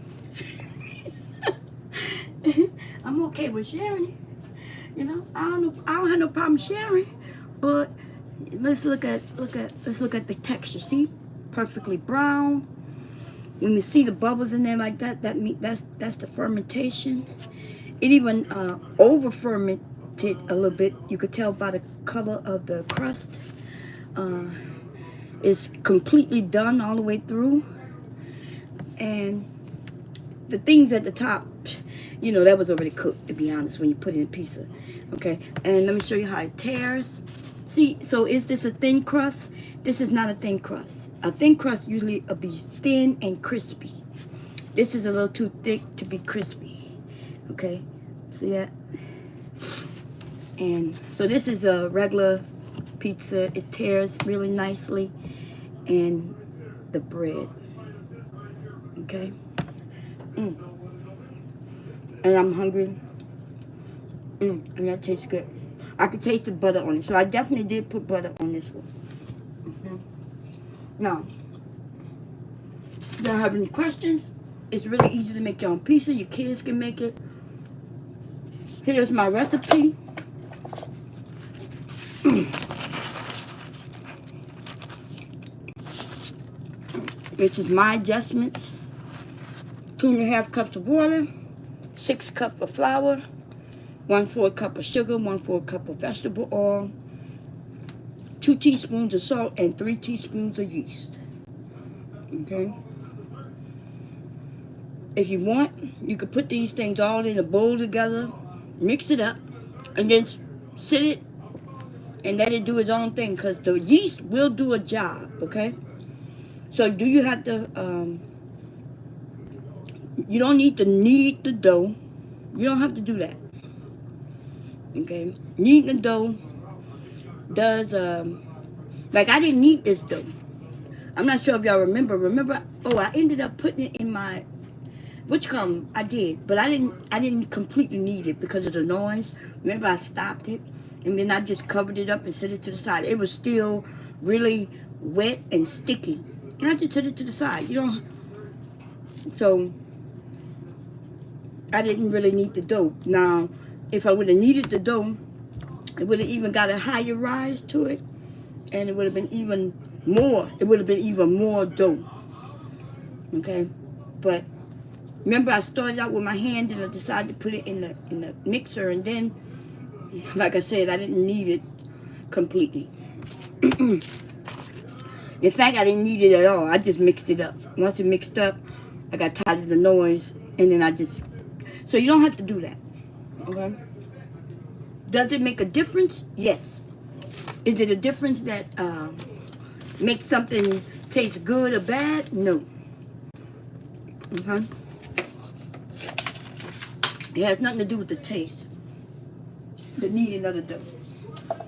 [SPEAKER 1] I'm okay with sharing it. You know, I don't have no problem sharing. But let's look at the texture. See? Perfectly brown. When you see the bubbles in there like that, that's the fermentation. It even over fermented a little bit. You could tell by the color of the crust. Uh, it's completely done all the way through. And the things at the top, you know, that was already cooked, to be honest, when you put it in pizza. Okay, and let me show you how it tears. See, so is this a thin crust? This is not a thin crust. A thin crust usually will be thin and crispy. This is a little too thick to be crispy. Okay, see that? And so this is a regular pizza. It tears really nicely. And the bread. Okay. And I'm hungry. And that tastes good. I could taste the butter on it. So I definitely did put butter on this one. Now, if you don't have any questions, it's really easy to make your own pizza. Your kids can make it. Here's my recipe. Which is my adjustments. 2.5 cups of water, 6 cups of flour, 1/4 cup of sugar, 1/4 cup of vegetable oil, 2 teaspoons of salt, and 3 teaspoons of yeast. Okay. If you want, you could put these things all in a bowl together, mix it up, and then sit it and let it do its own thing, because the yeast will do a job. Okay. So do you have to? You don't need to knead the dough. You don't have to do that. Okay, kneading the dough does like I didn't knead this dough. I'm not sure if y'all remember. Oh, I ended up putting it in my I did, but I didn't completely knead it because of the noise. Remember, I stopped it and then I just covered it up and set it to the side. It was still really wet and sticky, and I just set it to the side. So I didn't really knead the dough. Now, if I would have kneaded the dough, it would have even got a higher rise to it, and it would have been even more. It would have been even more dough. Okay, but remember, I started out with my hand, and I decided to put it in the mixer, and then, like I said, I didn't knead it completely. In fact, I didn't knead it at all. I just mixed it up. Once it mixed up, I got tired of the noise, and then I just. So you don't have to do that. Okay. Does it make a difference? Yes. Is it a difference that makes something taste good or bad? No. Okay. It has nothing to do with the taste, the kneading of the dough.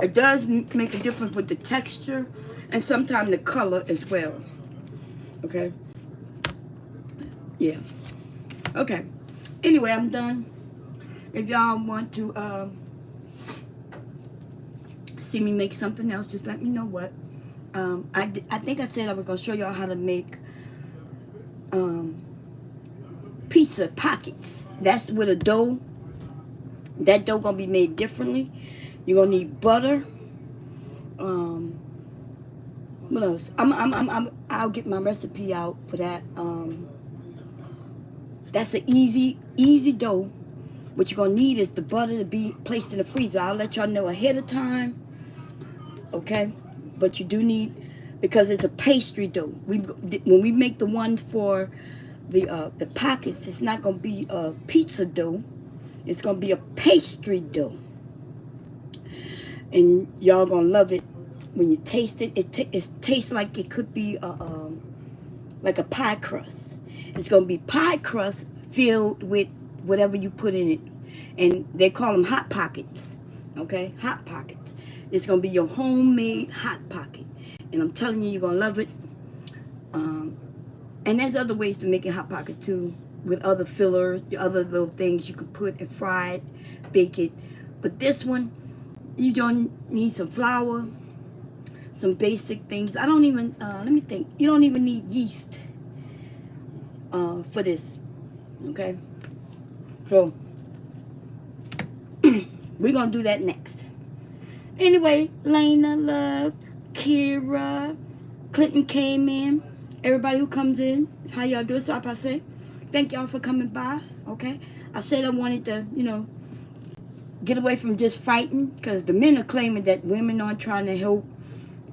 [SPEAKER 1] It does make a difference with the texture and sometimes the color as well. Okay. Yeah. Okay. Anyway, I'm done. If y'all want to see me make something else, just let me know what. I think I said I was going to show y'all how to make pizza pockets. That's with a dough. That dough going to be made differently. You're going to need butter. What else? I'll get my recipe out for that. That's an easy dough. What you're going to need is the butter to be placed in the freezer. I'll let y'all know ahead of time. Okay? But you do need, because it's a pastry dough. When we make the one for the pockets, it's not going to be a pizza dough. It's going to be a pastry dough. And y'all going to love it. When you taste it, it tastes like it could be like a pie crust. It's going to be pie crust filled with whatever you put in it. And they call them hot pockets. Okay? Hot pockets. It's going to be your homemade hot pocket. And I'm telling you, you're going to love it. And there's other ways to make it hot pockets too. With other fillers, the other little things you could put and fry it, bake it. But this one, you don't need some flour, some basic things. I don't even, let me think. You don't even need yeast for this. Okay? So, we're going to do that next. Anyway, Lena, Love, Kira, Clinton came in. Everybody who comes in, how y'all doing? So I say, thank y'all for coming by. Okay? I said I wanted to, get away from just fighting, because the men are claiming that women aren't trying to help,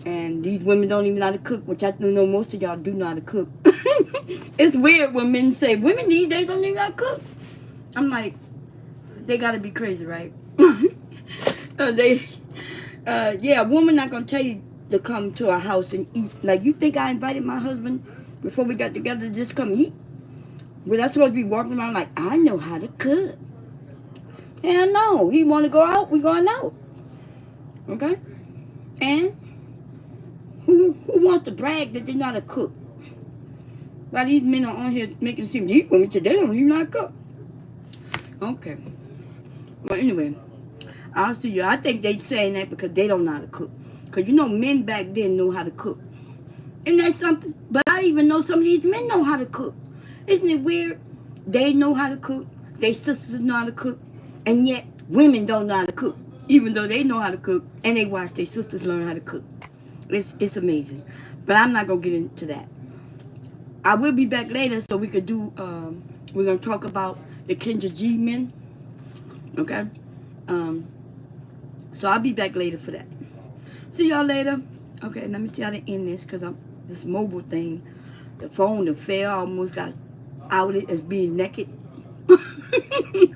[SPEAKER 1] and these women don't even know how to cook, which I do know most of y'all do know how to cook. It's weird when men say women these days don't even know how to cook. I'm like, they gotta be crazy, right? Yeah, a woman not gonna tell you to come to our house and eat. Like, you think I invited my husband before we got together to just come eat? Was I supposed to be walking around like, I know how to cook? Hell no. He want to go out, we going out. Okay? And who wants to brag that they know how to cook? While these men are on here making it seem these women today don't even know how to cook. Okay. But anyway, I'll see you. I think they saying that because they don't know how to cook. Because men back then know how to cook. Isn't that something? But I even know some of these men know how to cook. Isn't it weird? They know how to cook. Their sisters know how to cook. And yet, women don't know how to cook. Even though they know how to cook. And they watch their sisters learn how to cook. It's amazing. But I'm not going to get into that. I will be back later so we could do, we're going to talk about the Kendra G men. Okay? So I'll be back later for that. See y'all later. Okay, let me see how to end this, because this mobile thing, the phone that fell, almost got outed as being naked.